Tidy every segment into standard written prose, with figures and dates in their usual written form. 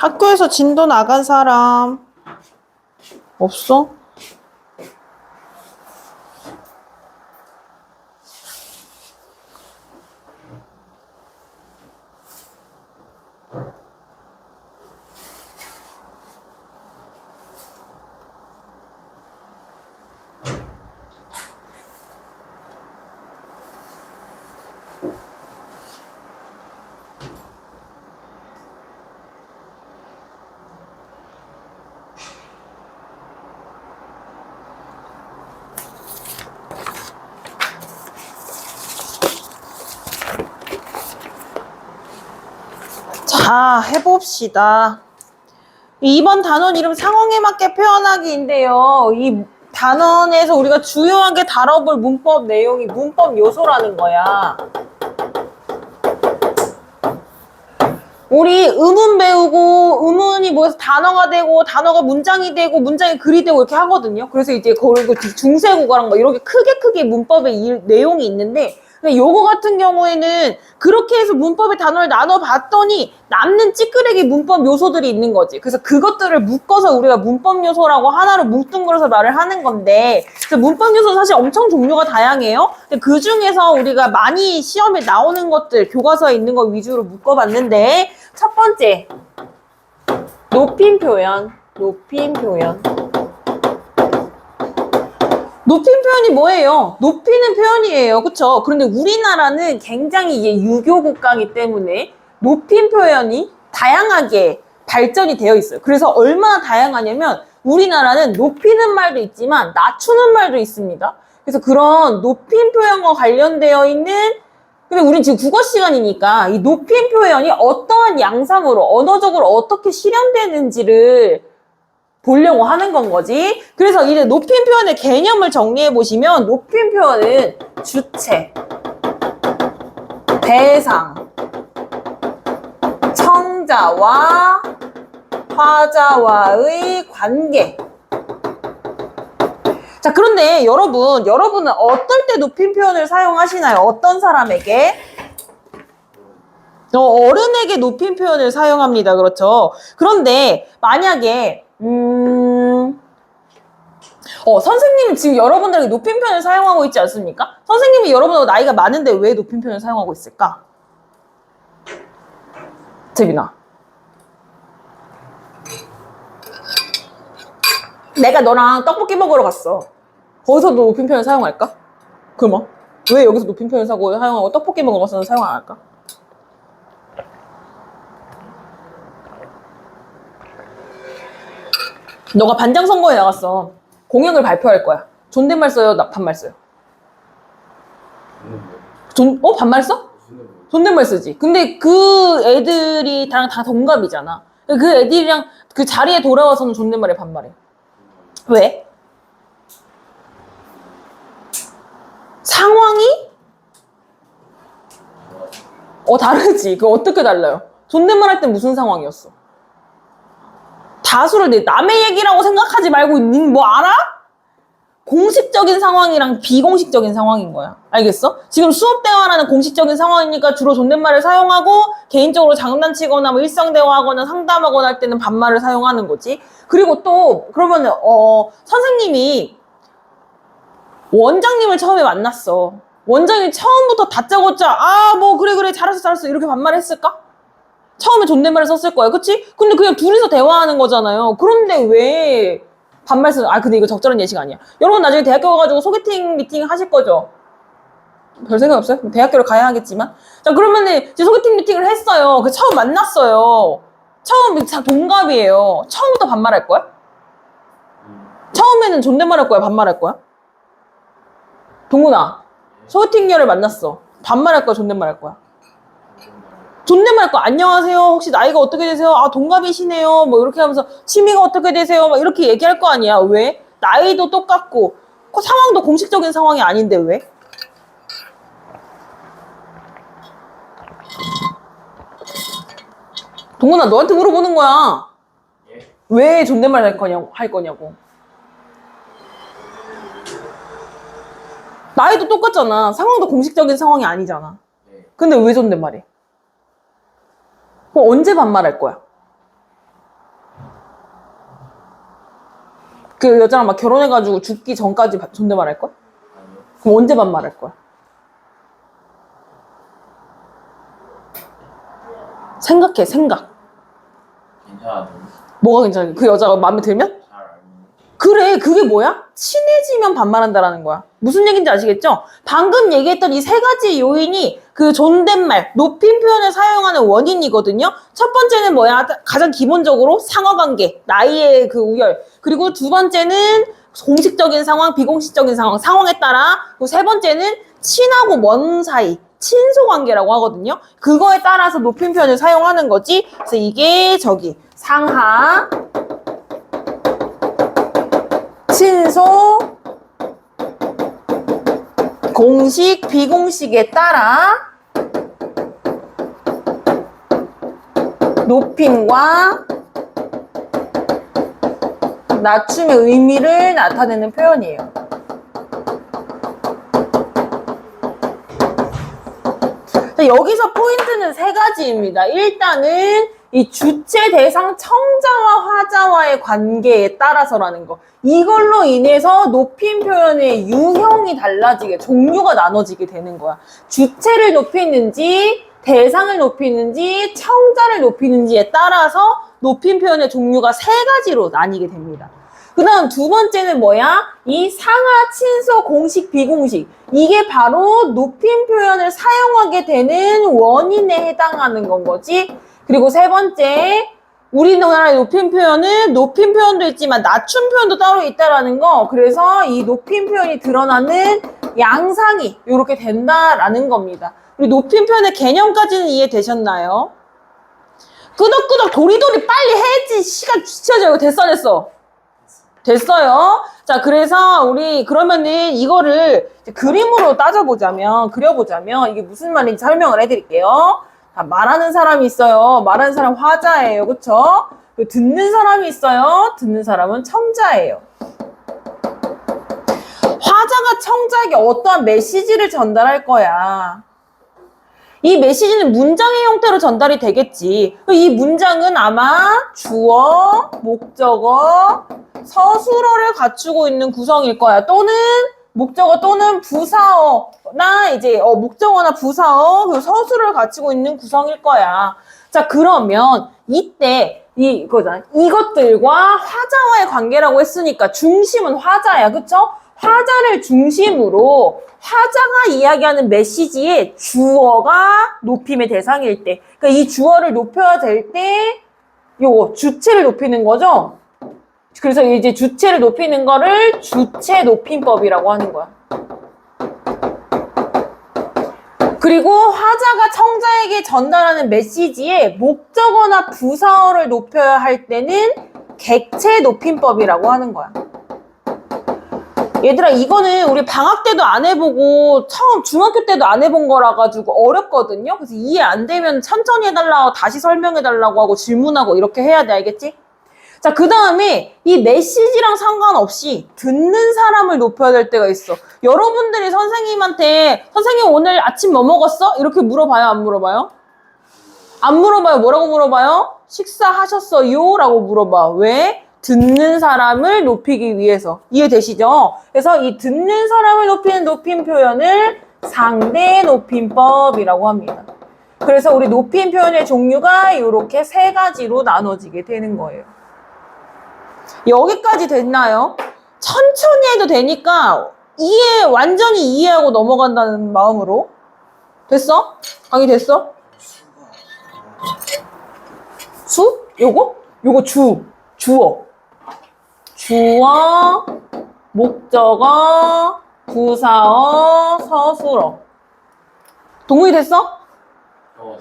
학교에서 진도 나간 사람 없어? 자, 해봅시다. 이번 단원 이름 상황에 맞게 표현하기인데요. 이 단원에서 우리가 주요하게 다뤄볼 문법 내용이 문법 요소라는 거야. 우리 의문 배우고 의문이 모여서 단어가 되고 단어가 문장이 되고 문장이 글이 되고 이렇게 하거든요. 그래서 이제 그리고 중세국어랑 뭐 이렇게 크게 문법의 내용이 있는데 근데 요거 같은 경우에는 그렇게 해서 문법의 단어를 나눠봤더니 남는 찌끄레기 문법 요소들이 있는 거지. 그래서 그것들을 묶어서 우리가 문법 요소라고 하나로 뭉뚱그려서 말을 하는 건데 그래서 문법 요소는 사실 엄청 종류가 다양해요. 근데 그 중에서 우리가 많이 시험에 나오는 것들 교과서에 있는 거 위주로 묶어봤는데 첫 번째 높임 표현. 높임 표현이 뭐예요? 높이는 표현이에요. 그쵸? 그런데 우리나라는 굉장히 이게 유교 국가이기 때문에 높임 표현이 다양하게 발전이 되어 있어요. 그래서 얼마나 다양하냐면 우리나라는 높이는 말도 있지만 낮추는 말도 있습니다. 그래서 그런 높임 표현과 관련되어 있는 근데 우린 지금 국어 시간이니까 이 높임 표현이 어떠한 양상으로 언어적으로 어떻게 실현되는지를 보려고 하는 건 거지. 그래서 이제 높임 표현의 개념을 정리해 보시면 높임 표현은 주체, 대상, 청자와 화자와의 관계. 자, 그런데 여러분은 어떨 때 높임 표현을 사용하시나요? 어떤 사람에게? 어른에게 높임 표현을 사용합니다. 그렇죠? 그런데 만약에 선생님은 지금 여러분들에게 높임 표현을 사용하고 있지 않습니까? 선생님이 여러분보다 나이가 많은데 왜 높임 표현을 사용하고 있을까? 재빈아. 내가 너랑 떡볶이 먹으러 갔어. 거기서도 높임 표현 사용할까? 그럼 왜 여기서 높임 표현 사용하고 떡볶이 먹으러 가서는 사용 안 할까? 너가 반장 선거에 나갔어. 공약을 발표할 거야. 존댓말 써요? 반말 써요? 반말 써? 존댓말 쓰지. 근데 그 애들이 다 동갑이잖아. 그 애들이랑 그 자리에 돌아와서는 존댓말에 반말해. 왜? 상황이? 다르지. 그거 어떻게 달라요? 존댓말 할 땐 무슨 상황이었어? 다수를 남의 얘기라고 생각하지 말고 뭐 알아? 공식적인 상황이랑 비공식적인 상황인 거야. 알겠어? 지금 수업 대화라는 공식적인 상황이니까 주로 존댓말을 사용하고 개인적으로 장난치거나 뭐 일상 대화하거나 상담하거나 할 때는 반말을 사용하는 거지. 그리고 또 그러면 선생님이 원장님을 처음에 만났어. 원장님이 처음부터 다짜고짜 뭐 그래 잘했어 이렇게 반말했을까? 처음에 존댓말을 썼을 거야. 그치? 근데 그냥 둘이서 대화하는 거잖아요. 그런데 왜 반말 쓰는 근데 이거 적절한 예시가 아니야. 여러분 나중에 대학교 가가지고 소개팅 미팅 하실 거죠? 별 생각 없어요? 대학교를 가야 하겠지만. 자, 그러면은 이제 소개팅 미팅을 했어요. 처음 만났어요. 처음 동갑이에요. 처음부터 반말할 거야? 처음에는 존댓말할 거야? 반말할 거야? 동훈아, 소개팅녀를 만났어. 반말할 거야? 존댓말할 거야? 존댓말 거 안녕하세요. 혹시 나이가 어떻게 되세요? 동갑이시네요. 뭐 이렇게 하면서 취미가 어떻게 되세요? 막 이렇게 얘기할 거 아니야. 왜? 나이도 똑같고 상황도 공식적인 상황이 아닌데 왜? 동훈아 너한테 물어보는 거야. 왜 존댓말 할 거냐고. 나이도 똑같잖아. 상황도 공식적인 상황이 아니잖아. 근데 왜 존댓말해? 그럼 언제 반말할 거야? 그 여자랑 막 결혼해가지고 죽기 전까지 존댓말 할 거야? 아니요. 그럼 언제 반말할 거야? 생각해, 생각. 괜찮아요. 뭐가 괜찮아? 그 여자가 마음에 들면? 잘 알고. 그래, 그게 뭐야? 친해지면 반말한다라는 거야. 무슨 얘기인지 아시겠죠? 방금 얘기했던 이 세 가지 요인이 그 존댓말, 높임 표현을 사용하는 원인이거든요. 첫 번째는 뭐야? 가장 기본적으로 상하관계, 나이의 그 우열. 그리고 두 번째는 공식적인 상황, 비공식적인 상황, 상황에 따라. 그리고 세 번째는 친하고 먼 사이, 친소관계라고 하거든요. 그거에 따라서 높임 표현을 사용하는 거지. 그래서 이게 저기 상하, 친소, 공식, 비공식에 따라 높임과 낮춤의 의미를 나타내는 표현이에요. 여기서 포인트는 세 가지입니다. 일단은 이 주체, 대상, 청자와 화자와의 관계에 따라서라는 거. 이걸로 인해서 높임 표현의 유형이 달라지게, 종류가 나눠지게 되는 거야. 주체를 높이는지, 대상을 높이는지, 청자를 높이는지에 따라서 높임 표현의 종류가 세 가지로 나뉘게 됩니다. 그 다음 두 번째는 뭐야? 이 상하, 친소, 공식, 비공식. 이게 바로 높임 표현을 사용하게 되는 원인에 해당하는 건 거지. 그리고 세 번째, 우리나라의 높임 표현은 높임 표현도 있지만 낮춤 표현도 따로 있다라는 거. 그래서 이 높임 표현이 드러나는 양상이 이렇게 된다라는 겁니다. 우리 높임 표현의 개념까지는 이해되셨나요? 끄덕끄덕 도리도리 빨리 해야지. 시간 지쳐져. 이거 됐어. 됐어요. 자, 그래서 우리 그러면은 이거를 그림으로 그려보자면 이게 무슨 말인지 설명을 해드릴게요. 자, 말하는 사람이 있어요. 말하는 사람 화자예요. 그쵸? 듣는 사람이 있어요. 듣는 사람은 청자예요. 화자가 청자에게 어떠한 메시지를 전달할 거야. 이 메시지는 문장의 형태로 전달이 되겠지. 이 문장은 아마 주어, 목적어, 서술어를 갖추고 있는 구성일 거야. 또는 목적어 또는 부사어나 이제 목적어나 부사어 그리고 서술어를 갖추고 있는 구성일 거야. 자, 그러면 이때 이것들과 화자와의 관계라고 했으니까 중심은 화자야. 그쵸? 화자를 중심으로 화자가 이야기하는 메시지의 주어가 높임의 대상일 때, 그러니까 이 주어를 높여야 될 때 요거 주체를 높이는 거죠. 그래서 이제 주체를 높이는 거를 주체 높임법이라고 하는 거야. 그리고 화자가 청자에게 전달하는 메시지에 목적어나 부사어를 높여야 할 때는 객체 높임법이라고 하는 거야. 얘들아, 이거는 우리 방학 때도 안 해보고 처음 중학교 때도 안 해본 거라 가지고 어렵거든요. 그래서 이해 안 되면 천천히 해달라고 다시 설명해달라고 하고 질문하고 이렇게 해야 돼. 알겠지? 자, 그 다음에 이 메시지랑 상관없이 듣는 사람을 높여야 될 때가 있어. 여러분들이 선생님한테 선생님 오늘 아침 뭐 먹었어? 이렇게 물어봐요? 안 물어봐요? 안 물어봐요. 뭐라고 물어봐요? 식사하셨어요? 라고 물어봐. 왜? 듣는 사람을 높이기 위해서. 이해되시죠? 그래서 이 듣는 사람을 높이는 높임 표현을 상대 높임법이라고 합니다. 그래서 우리 높임 표현의 종류가 이렇게 세 가지로 나눠지게 되는 거예요. 여기까지 됐나요? 천천히 해도 되니까 완전히 이해하고 넘어간다는 마음으로. 됐어? 강의 됐어? 수? 요거? 요거 주어. 주어, 목적어, 부사어, 서술어. 동물이 됐어? 적어요?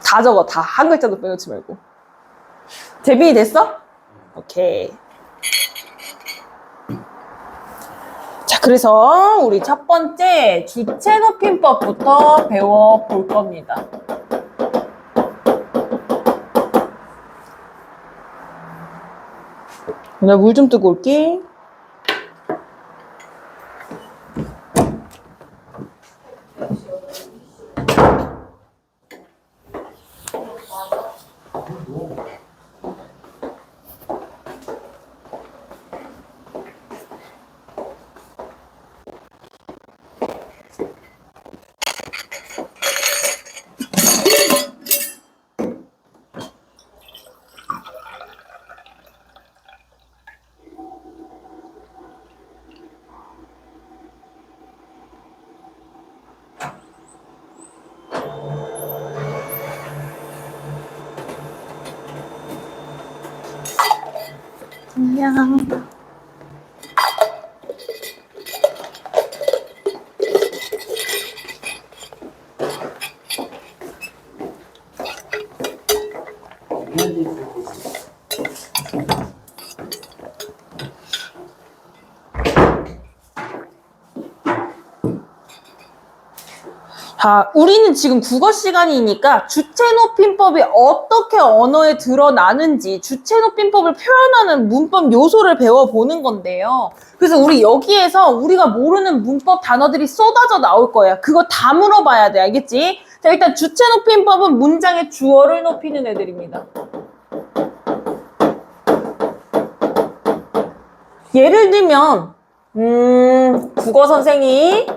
다 적어. 다. 한 글자도 빼놓지 말고. 재빈이 됐어? 오케이. 자, 그래서 우리 첫 번째 주체 높임법부터 배워볼 겁니다. 나 물 좀 뜨고 올게. 그냥 자, 우리는 지금 국어 시간이니까 주체높임법이 어떻게 언어에 드러나는지 주체높임법을 표현하는 문법 요소를 배워보는 건데요. 그래서 우리 여기에서 우리가 모르는 문법 단어들이 쏟아져 나올 거야. 그거 다 물어봐야 돼. 알겠지? 자, 일단 주체높임법은 문장의 주어를 높이는 애들입니다. 예를 들면 국어 선생이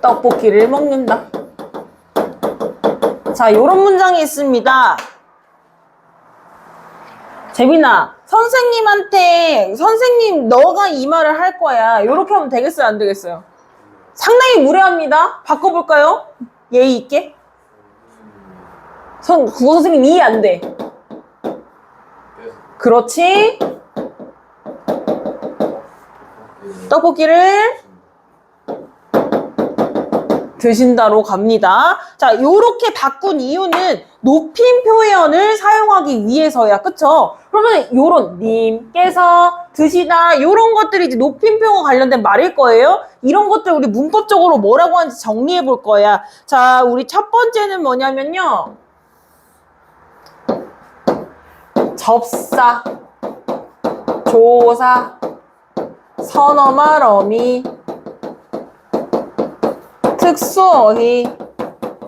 떡볶이를 먹는다. 자, 요런 문장이 있습니다. 재민아, 선생님한테 선생님 너가 이 말을 할 거야. 요렇게 하면 되겠어요? 안 되겠어요? 상당히 무례합니다. 바꿔볼까요? 예의 있게. 국어 선생님 이해 안 돼. 그렇지. 떡볶이를 드신다로 갑니다. 자, 요렇게 바꾼 이유는 높임 표현을 사용하기 위해서야. 그쵸? 그러면 요런 님께서 드시다 요런 것들이 이제 높임 표현과 관련된 말일 거예요. 이런 것들 우리 문법적으로 뭐라고 하는지 정리해 볼 거야. 자, 우리 첫 번째는 뭐냐면요. 접사, 조사, 선어말 어미, 특수어휘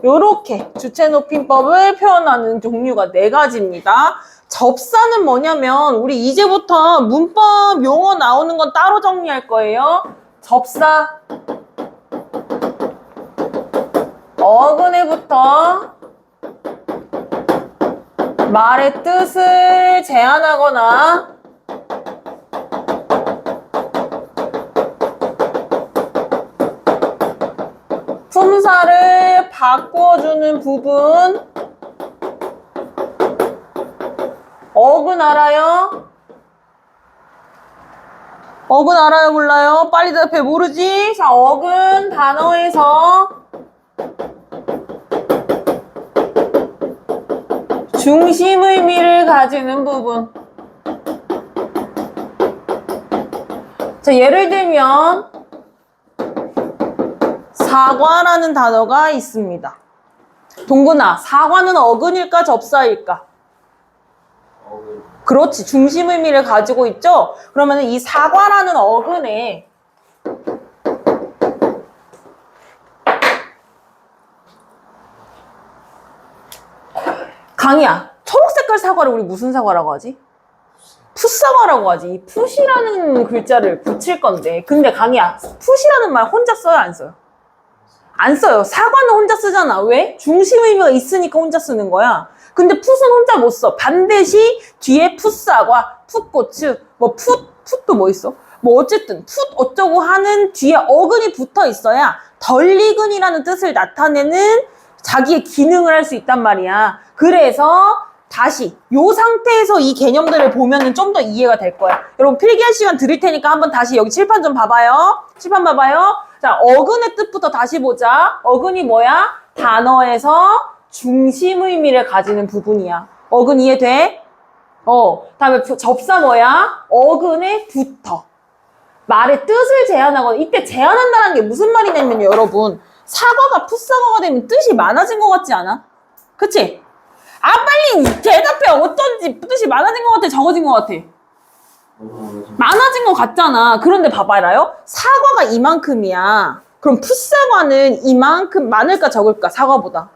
요렇게 주체높임법을 표현하는 종류가 4가지입니다. 접사는 뭐냐면 우리 이제부터 문법 용어 나오는 건 따로 정리할 거예요. 접사 어근에부터 말의 뜻을 제한하거나 품사를 바꿔주는 부분. 어근 알아요? 어근 알아요? 몰라요? 빨리 대답해. 모르지? 자, 어근 단어에서 중심 의미를 가지는 부분. 자, 예를 들면 사과라는 단어가 있습니다. 동근아, 사과는 어근일까 접사일까? 어근. 그렇지, 중심 의미를 가지고 있죠? 그러면 이 사과라는 어근에 강이야, 초록색깔 사과를 우리 무슨 사과라고 하지? 풋사과라고 하지. 이 풋이라는 글자를 붙일 건데, 근데 강이야, 풋이라는 말 혼자 써요, 안 써요? 안 써요. 사과는 혼자 쓰잖아. 왜? 중심 의미가 있으니까 혼자 쓰는 거야. 근데 풋은 혼자 못 써. 반드시 뒤에 풋사과, 풋고추, 풋도 뭐 있어? 뭐 어쨌든 풋 어쩌고 하는 뒤에 어근이 붙어 있어야 덜 익은이라는 뜻을 나타내는 자기의 기능을 할 수 있단 말이야. 그래서 다시 요 상태에서 이 개념들을 보면은 좀 더 이해가 될 거야. 여러분 필기할 시간 드릴 테니까 한번 다시 여기 칠판 좀 봐봐요. 칠판 봐봐요. 자, 어근의 뜻부터 다시 보자. 어근이 뭐야? 단어에서 중심 의미를 가지는 부분이야. 어근 이해돼? 다음에 접사 뭐야? 어근에 붙어. 말의 뜻을 제한하거나, 이때 제한한다는 게 무슨 말이냐면요, 여러분. 사과가 풋사과가 되면 뜻이 많아진 것 같지 않아? 그치? 아, 빨리 대답해. 어쩐지 뜻이 많아진 것 같아, 적어진 것 같아? 많아진 것 같잖아. 그런데 봐봐라요. 사과가 이만큼이야. 그럼 풋사과는 이만큼 많을까 적을까? 사과보다.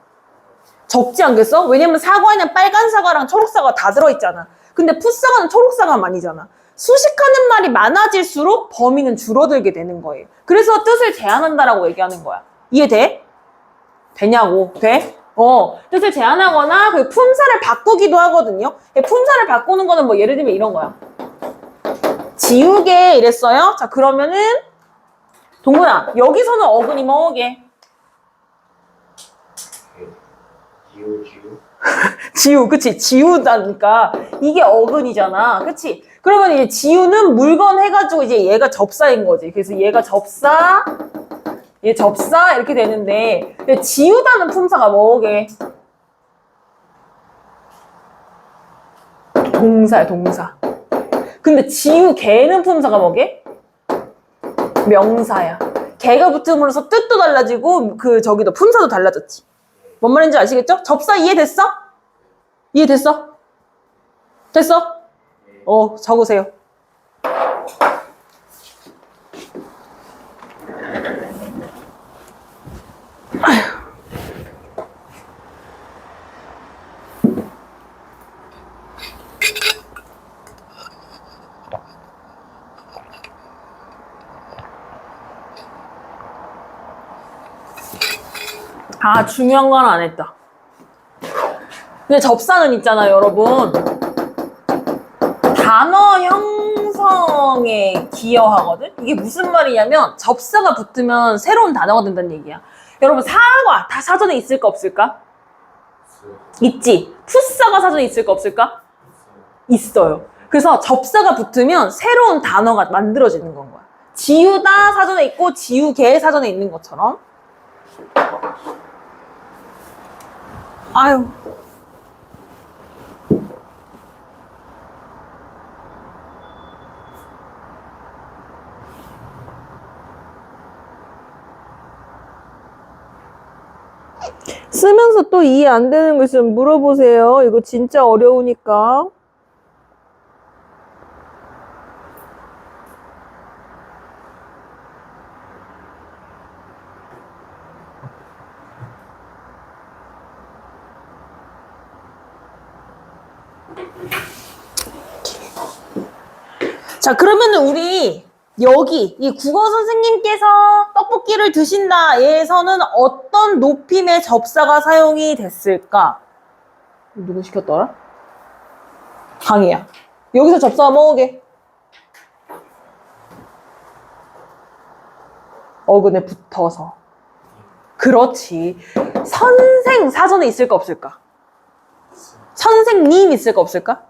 적지 않겠어? 왜냐면 사과에는 빨간 사과랑 초록 사과 다 들어있잖아. 근데 풋사과는 초록 사과만 아니잖아. 수식하는 말이 많아질수록 범위는 줄어들게 되는 거예요. 그래서 뜻을 제한한다라고 얘기하는 거야. 이해돼? 되냐고. 돼? 뜻을 제한하거나 그 품사를 바꾸기도 하거든요. 품사를 바꾸는 거는 뭐 예를 들면 이런 거야. 지우개 이랬어요. 자, 그러면은 동근아, 여기서는 어근이 뭐게? 지우 지우. 지우, 그치? 지우다니까 이게 어근이잖아, 그치? 그러면 이제 지우는 물건 해가지고 이제 얘가 접사인 거지. 그래서 얘가 접사, 얘 접사 이렇게 되는데 지우다는 품사가 뭐게? 동사야, 동사. 근데 지우 개는 품사가 뭐게? 명사야. 개가 붙음으로써 뜻도 달라지고 저기도 품사도 달라졌지. 뭔 말인지 아시겠죠? 접사 이해됐어? 이해됐어? 됐어? 적으세요. 아, 중요한 건 안 했다. 근데 접사는 있잖아요, 여러분. 단어 형성에 기여하거든? 이게 무슨 말이냐면 접사가 붙으면 새로운 단어가 된다는 얘기야. 여러분, 사과 다 사전에 있을까 없을까? 있지. 풋사가 사전에 있을까 없을까? 있어요. 그래서 접사가 붙으면 새로운 단어가 만들어지는 건 거야. 지우다 사전에 있고 지우개 사전에 있는 것처럼. 아유. 쓰면서 또 이해 안 되는 거 있으면 물어보세요. 이거 진짜 어려우니까. 자, 그러면은 우리 여기 이 국어 선생님께서 떡볶이를 드신다에서는 어떤 높임의 접사가 사용이 됐을까? 누구 시켰더라? 강희야. 여기서 접사가 뭐게? 어근에 붙어서. 그렇지. 선생 사전에 있을까 없을까? 선생님 있을까 없을까?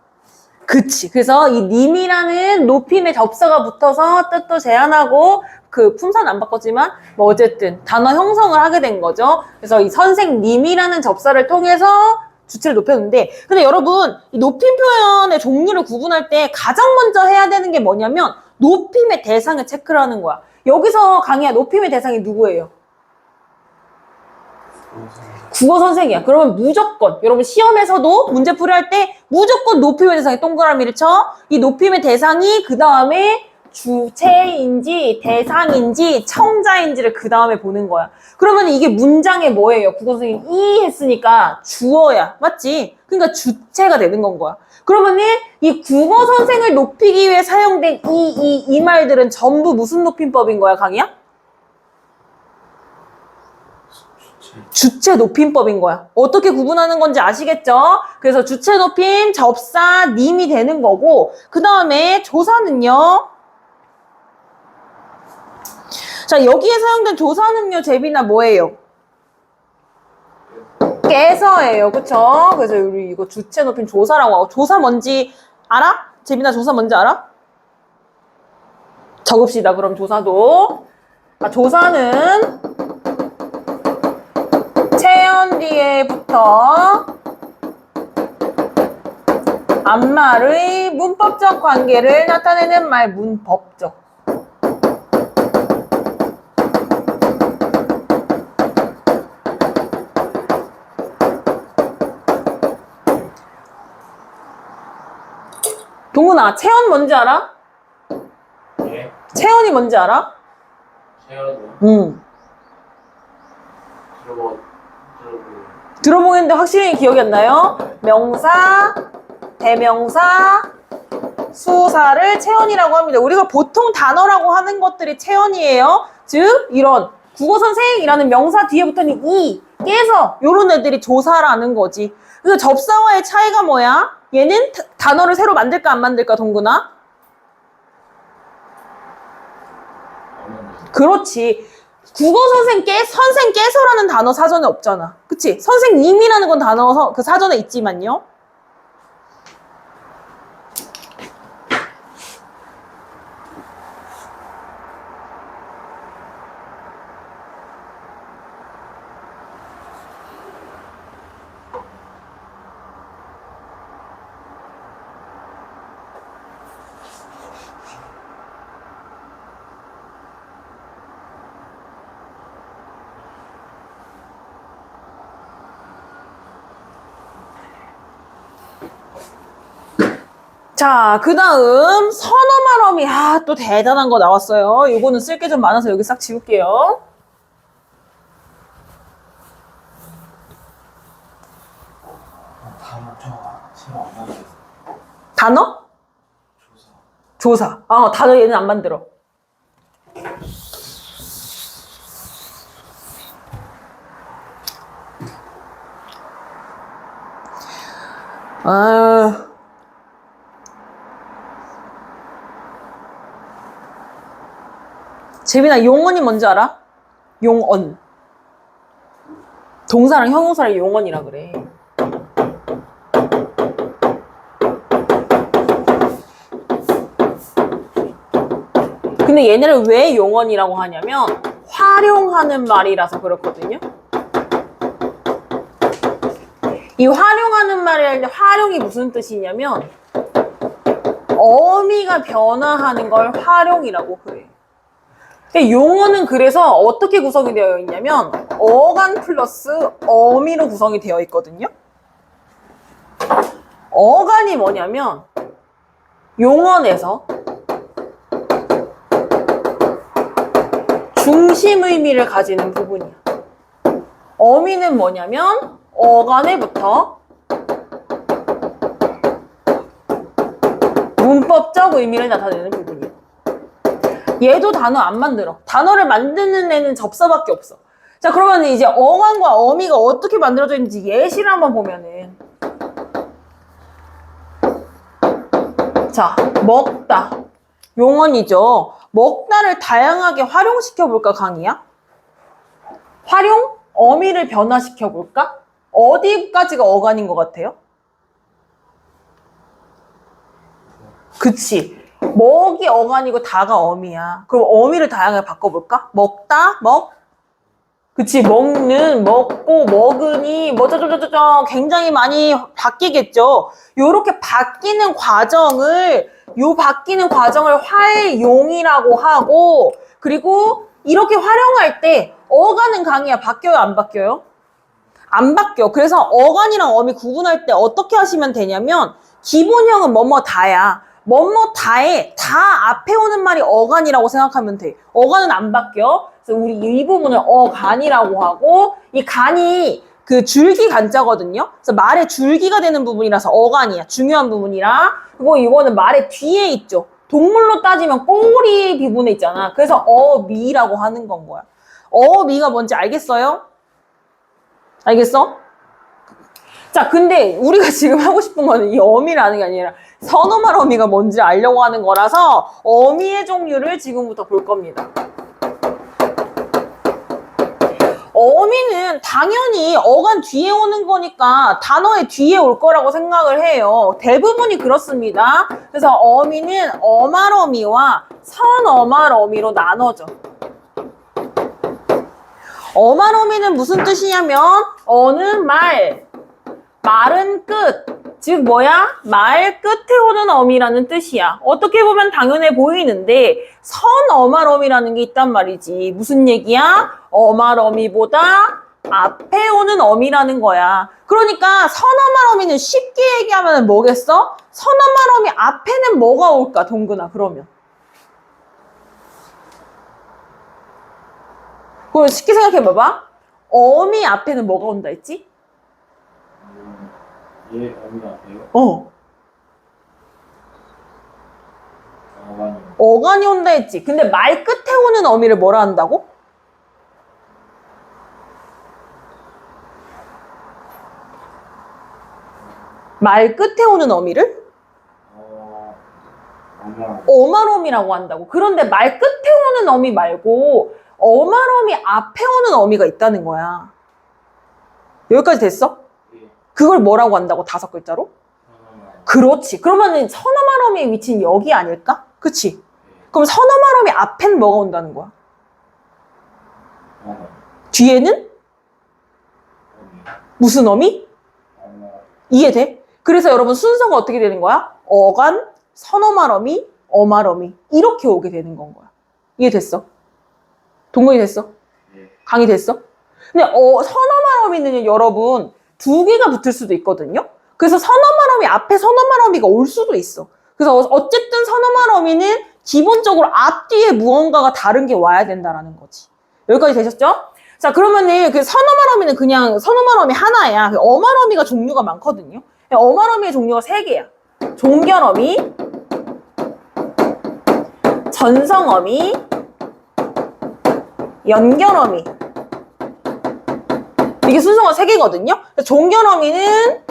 그치. 그래서 이 님이라는 높임의 접사가 붙어서 뜻도 제한하고 품사는 안 바꿨지만 뭐 어쨌든 단어 형성을 하게 된 거죠. 그래서 이 선생님이라는 접사를 통해서 주체를 높였는데, 근데 여러분 이 높임 표현의 종류를 구분할 때 가장 먼저 해야 되는 게 뭐냐면 높임의 대상을 체크를 하는 거야. 여기서 강희야, 높임의 대상이 누구예요? 국어 선생이야. 그러면 무조건 여러분 시험에서도 문제 풀이할 때 무조건 높임의 대상에 동그라미를 쳐. 이 높임의 대상이 그 다음에 주체인지 대상인지 청자인지를 그 다음에 보는 거야. 그러면 이게 문장에 뭐예요? 국어 선생님 이 했으니까 주어야. 맞지? 그러니까 주체가 되는 건 거야. 그러면은 이 국어 선생을 높이기 위해 사용된 이 말들은 전부 무슨 높임법인 거야, 강희야? 주체 높임법인 거야. 어떻게 구분하는 건지 아시겠죠? 그래서 주체 높임, 접사, 님이 되는 거고, 그 다음에 조사는요. 자, 여기에 사용된 조사는요, 제비나 뭐예요? 깨서예요. 그쵸? 그래서 우리 이거 주체 높임 조사라고 하고, 조사 뭔지 알아? 제비나 조사 뭔지 알아? 적읍시다. 그럼 조사도. 자, 조사는 체연 뒤에 붙어 앞말의 문법적 관계를 나타내는 말, 문법적. 동훈아, 체연 뭔지 알아? 네. 체연이 뭔지 알아? 체연이요. 들어보겠는데 확실히 기억이 안 나요? 명사, 대명사, 수사를 체연이라고 합니다. 우리가 보통 단어라고 하는 것들이 체연이에요. 즉 이런 국어 선생이라는 명사 뒤에 붙은 이, 깨서 이런 애들이 조사라는 거지. 그래서 접사와의 차이가 뭐야? 얘는 단어를 새로 만들까 안 만들까, 동근아? 그렇지. 국어 선생께서라는 단어 사전에 없잖아. 그치? 선생님이라는 건 단어 그 사전에 있지만요. 자, 그 다음 선어말어미. 또 대단한 거 나왔어요. 요거는 쓸 게 좀 많아서 여기 싹 지울게요. 단어 저 새로 안 만들었어. 단어? 조사. 조사. 단어 얘는 안 만들어. 재민아, 용언이 뭔지 알아? 용언. 동사랑 형용사를 용언이라 그래. 근데 얘네를 왜 용언이라고 하냐면 활용하는 말이라서 그렇거든요. 이 활용하는 말이랄 때 활용이 무슨 뜻이냐면 어미가 변화하는 걸 활용이라고 그래. 용어는 그래서 어떻게 구성이 되어 있냐면 어간 플러스 어미로 구성이 되어 있거든요. 어간이 뭐냐면 용언에서 중심 의미를 가지는 부분이야. 어미는 뭐냐면 어간에부터 문법적 의미를 나타내는 부분이야. 얘도 단어 안 만들어. 단어를 만드는 애는 접사밖에 없어. 자, 그러면 이제 어간과 어미가 어떻게 만들어져 있는지 예시를 한번 보면은, 자, 먹다. 용언이죠. 먹다를 다양하게 활용시켜 볼까, 강의야? 활용? 어미를 변화시켜 볼까? 어디까지가 어간인 것 같아요? 그치. 먹이 어간이고 다가 어미야. 그럼 어미를 다양하게 바꿔볼까? 먹다, 먹. 그치. 먹는, 먹고, 먹으니, 뭐저저저저 굉장히 많이 바뀌겠죠. 요렇게 바뀌는 과정을, 활용이라고 하고, 그리고 이렇게 활용할 때 어간은 강의야. 바뀌어요, 안 바뀌어요? 안 바뀌어. 그래서 어간이랑 어미 구분할 때 어떻게 하시면 되냐면 기본형은 뭐뭐 다야. 뭐뭐 다에 다 앞에 오는 말이 어간이라고 생각하면 돼. 어간은 안 바뀌어. 그래서 우리 이 부분을 어간이라고 하고, 이 간이 그 줄기 간자거든요. 그래서 말의 줄기가 되는 부분이라서 어간이야. 중요한 부분이라. 그리고 이거는 말의 뒤에 있죠. 동물로 따지면 꼬리 부분에 있잖아. 그래서 어미라고 하는 건 거야. 어미가 뭔지 알겠어요? 알겠어? 자, 근데 우리가 지금 하고 싶은 거는 이 어미라는 게 아니라 선어말 어미가 뭔지 알려고 하는 거라서 어미의 종류를 지금부터 볼 겁니다. 어미는 당연히 어간 뒤에 오는 거니까 단어의 뒤에 올 거라고 생각을 해요. 대부분이 그렇습니다. 그래서 어미는 어말 어미와 선어말 어미로 나눠져. 어말 어미는 무슨 뜻이냐면 어느 말은 끝. 즉 뭐야? 말 끝에 오는 어미라는 뜻이야. 어떻게 보면 당연해 보이는데 선어말 어미라는 게 있단 말이지. 무슨 얘기야? 어말 어미보다 앞에 오는 어미라는 거야. 그러니까 선어말 어미는 쉽게 얘기하면 뭐겠어? 선어말 어미 앞에는 뭐가 올까? 동근아, 그러면. 그럼 쉽게 생각해봐봐. 어미 앞에는 뭐가 온다 했지? 얘 어미가 앞에요? 어간이. 어간이 온다 했지. 근데 말 끝에 오는 어미를 뭐라 한다고? 말 끝에 오는 어미를? 어마럼이라고 한다고. 그런데 말 끝에 오는 어미 말고 어마럼이 앞에 오는 어미가 있다는 거야. 여기까지 됐어? 예. 그걸 뭐라고 한다고? 5글자로? 그렇지. 그러면은 선어말어미의 위치는 여기 아닐까? 그치? 그럼 선어말어미 앞엔 뭐가 온다는 거야? 뒤에는? 무슨 어미? 이해돼? 그래서 여러분 순서가 어떻게 되는 거야? 어간, 선어말어미, 어말어미 이렇게 오게 되는 건 거야. 이해됐어? 동건이 됐어? 강의 됐어? 근데 선어말어미는 여러분 2개가 붙을 수도 있거든요. 그래서 선어말어미 앞에 선어말어미가 올 수도 있어. 그래서 어쨌든 선어말어미는 기본적으로 앞뒤에 무언가가 다른 게 와야 된다라는 거지. 여기까지 되셨죠? 자, 그러면은 그 선어말어미는 그냥 선어말어미 하나야. 어말어미가 종류가 많거든요. 어말어미의 종류가 3개야. 종결어미, 전성어미, 연결어미. 이게 순서가 3개거든요. 종결어미는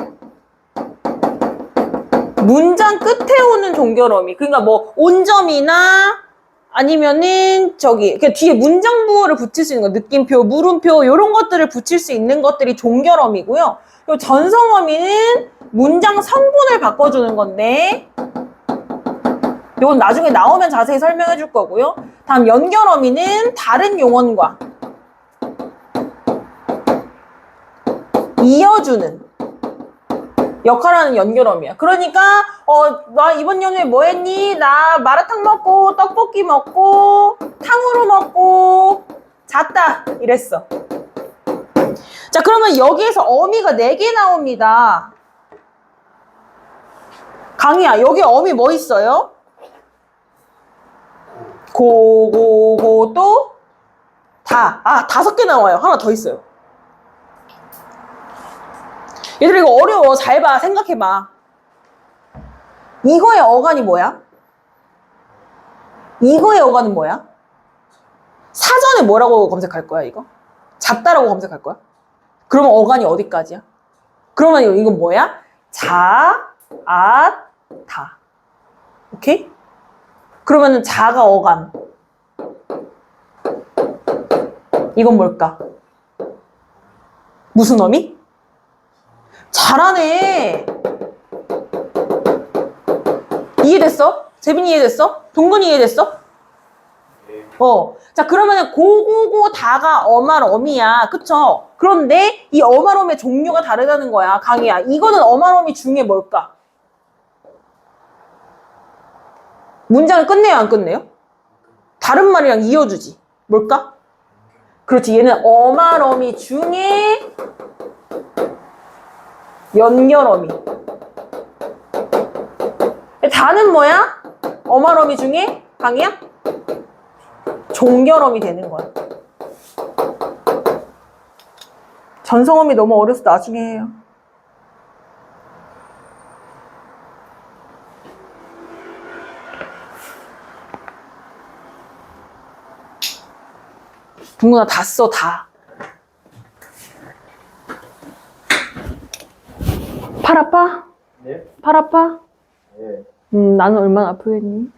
문장 끝에 오는 종결어미. 그러니까 뭐 온점이나 아니면은 그냥 뒤에 문장부호를 붙일 수 있는 거, 느낌표, 물음표 이런 것들을 붙일 수 있는 것들이 종결어미고요. 그리고 전성어미는 문장 성분을 바꿔주는 건데 이건 나중에 나오면 자세히 설명해 줄 거고요. 다음 연결어미는 다른 용언과 이어주는 역할하는 연결어미야. 그러니까 나 이번 연휴에 뭐 했니? 나 마라탕 먹고 떡볶이 먹고 탕후루 먹고 잤다 이랬어. 자, 그러면 여기에서 어미가 4개 나옵니다. 강희야, 여기 어미 뭐 있어요? 고 또 다. 5개 나와요. 하나 더 있어요. 얘들아 이거 어려워. 잘 봐. 생각해봐. 이거의 어간이 뭐야? 이거의 어간은 뭐야? 사전에 뭐라고 검색할 거야 이거? 잤다라고 검색할 거야? 그러면 어간이 어디까지야? 그러면 이건 뭐야? 자, 다. 오케이? 그러면은 자가 어간. 이건 뭘까? 무슨 어미? 잘하네. 이해됐어? 재빈이 이해됐어? 동근이 이해됐어? 자, 그러면은 고고고 다가 어말어미야. 그쵸? 그런데 이 어말어미의 종류가 다르다는 거야. 강희야. 이거는 어말어미 중에 뭘까? 문장을 끝내요, 안 끝내요? 다른 말이랑 이어주지. 뭘까? 그렇지. 얘는 어말어미 중에 연결어미. 다는 뭐야? 어말어미 중에 강희야? 종결어미 되는 거야. 전성어미 너무 어려서 나중에 해요. 동근아 다 써, 다. 팔 아파? 네? 팔 아파? 네. 나는 얼마나 아프겠니?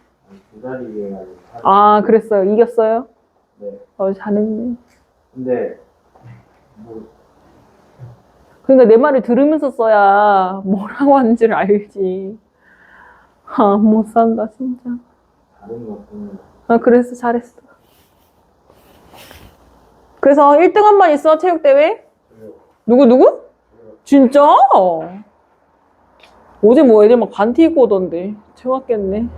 기다리게 그랬어요. 이겼어요? 네. 잘했네. 근데 뭐 그러니까 내 말을 들으면서 써야 뭐라고 하는지를 알지. 못 산다, 진짜. 다른 거 보면 그래서 잘했어. 그래서 1등한만 있어, 체육대회? 누구? 진짜? 어제 뭐 애들 막 반티 입고 오던데. 채웠겠네.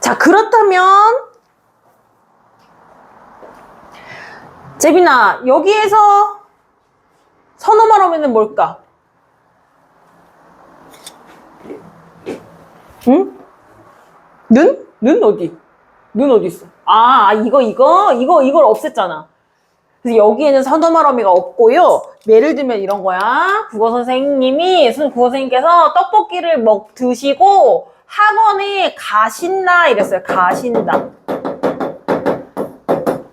자, 그렇다면 재빈아, 여기에서 선어말어미는 뭘까? 응? 는? 는 어디? 는 어디 있어? 이걸 없앴잖아. 그래서 여기에는 선어말어미가 없고요. 예를 들면 이런 거야. 국어 선생님께서 떡볶이를 드시고 학원에 가신다 이랬어요. 가신다.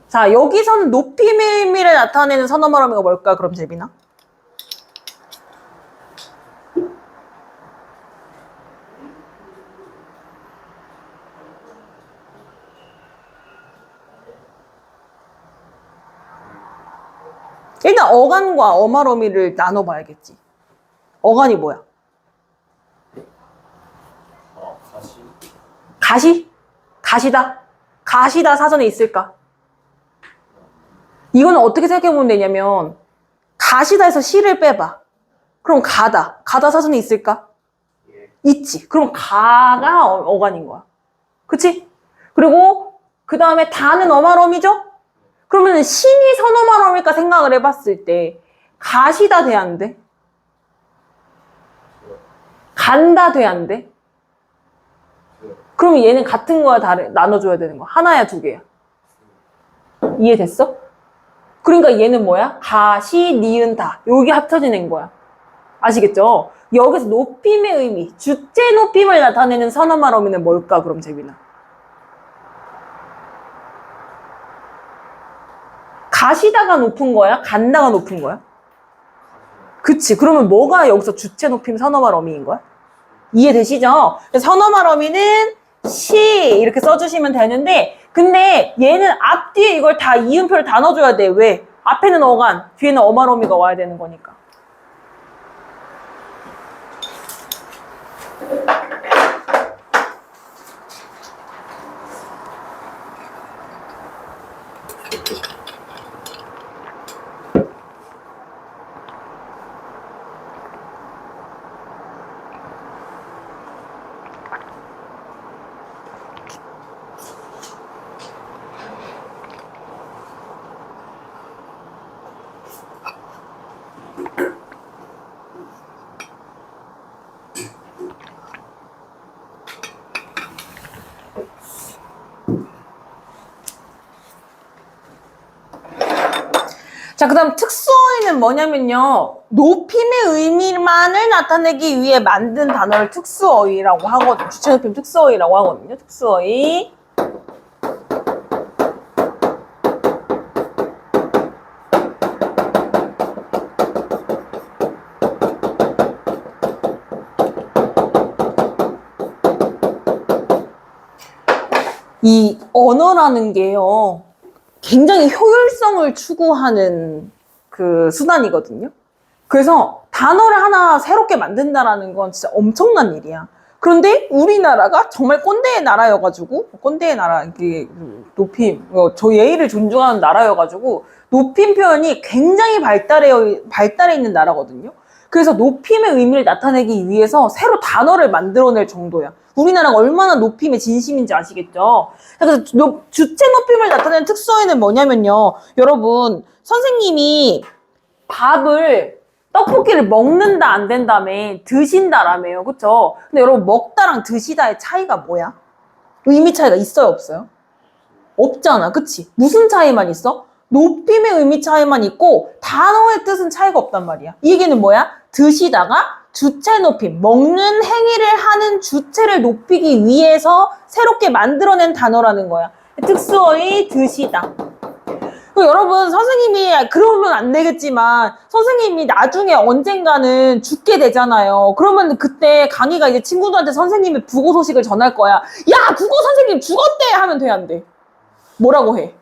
자, 여기서는 높임의 의미를 나타내는 선어말어미가 뭘까? 그럼 재빈아? 일단 어간과 어말어미를 나눠봐야겠지. 어간이 뭐야? 가시. 가시? 가시다? 가시다 사전에 있을까? 이거는 어떻게 생각해보면 되냐면 가시다에서 시를 빼봐. 그럼 가다. 가다 사전에 있을까? 예. 있지. 그럼 가가 어간인 거야. 그치? 그리고 그 다음에 다는 어말어미죠? 그러면 신이 선어말어밀까 생각을 해봤을 때 가시다 돼 안 돼? 간다 돼 안 돼? 그러면 얘는 같은 거야 나눠줘야 되는 거야? 하나야 두 개야? 이해됐어? 그러니까 얘는 뭐야? 가시, 니은, 다 여기 합쳐지는 거야. 아시겠죠? 여기서 높임의 의미, 주체 높임을 나타내는 선어말어미는 뭘까? 그럼 재빈아, 가시다가 높은 거야? 간다가 높은 거야? 그치. 그러면 뭐가 여기서 주체 높임 선어말어미인 거야? 이해되시죠? 선어말어미는 시 이렇게 써주시면 되는데, 근데 얘는 앞뒤에 이걸 다 이음표를 다 넣어줘야 돼. 왜? 앞에는 어간, 뒤에는 어말어미가 와야 되는 거니까. 자, 그 다음 특수어휘는 뭐냐면요, 높임의 의미만을 나타내기 위해 만든 단어를 특수어휘라고 하거든요. 주체높임 특수어휘라고 하거든요. 특수어휘. 이 언어라는 게요, 굉장히 효율성을 추구하는 그 수단이거든요. 그래서 단어를 하나 새롭게 만든다라는 건 진짜 엄청난 일이야. 그런데 우리나라가 정말 꼰대의 나라여가지고, 꼰대의 나라, 이게 높임, 저 예의를 존중하는 나라여가지고 높임 표현이 굉장히 발달해 있는 나라거든요. 그래서 높임의 의미를 나타내기 위해서 새로 단어를 만들어낼 정도야. 우리나라가 얼마나 높임에 진심인지 아시겠죠? 그래서 주체 높임을 나타내는 특수어휘는 뭐냐면요, 여러분, 선생님이 떡볶이를 먹는다 안 된다며, 드신다라며요. 그쵸? 근데 여러분, 먹다랑 드시다의 차이가 뭐야? 의미 차이가 있어요, 없어요? 없잖아, 그치? 무슨 차이만 있어? 높임의 의미 차이만 있고 단어의 뜻은 차이가 없단 말이야. 이 얘기는 뭐야? 드시다가 주체 높임, 먹는 행위를 하는 주체를 높이기 위해서 새롭게 만들어낸 단어라는 거야. 특수어휘 드시다. 여러분, 선생님이 그러면 안 되겠지만 선생님이 나중에 언젠가는 죽게 되잖아요. 그러면 그때 강의가 이제 친구들한테 선생님의 부고 소식을 전할 거야. 야, 국어 선생님 죽었대! 하면 돼, 안 돼? 뭐라고 해?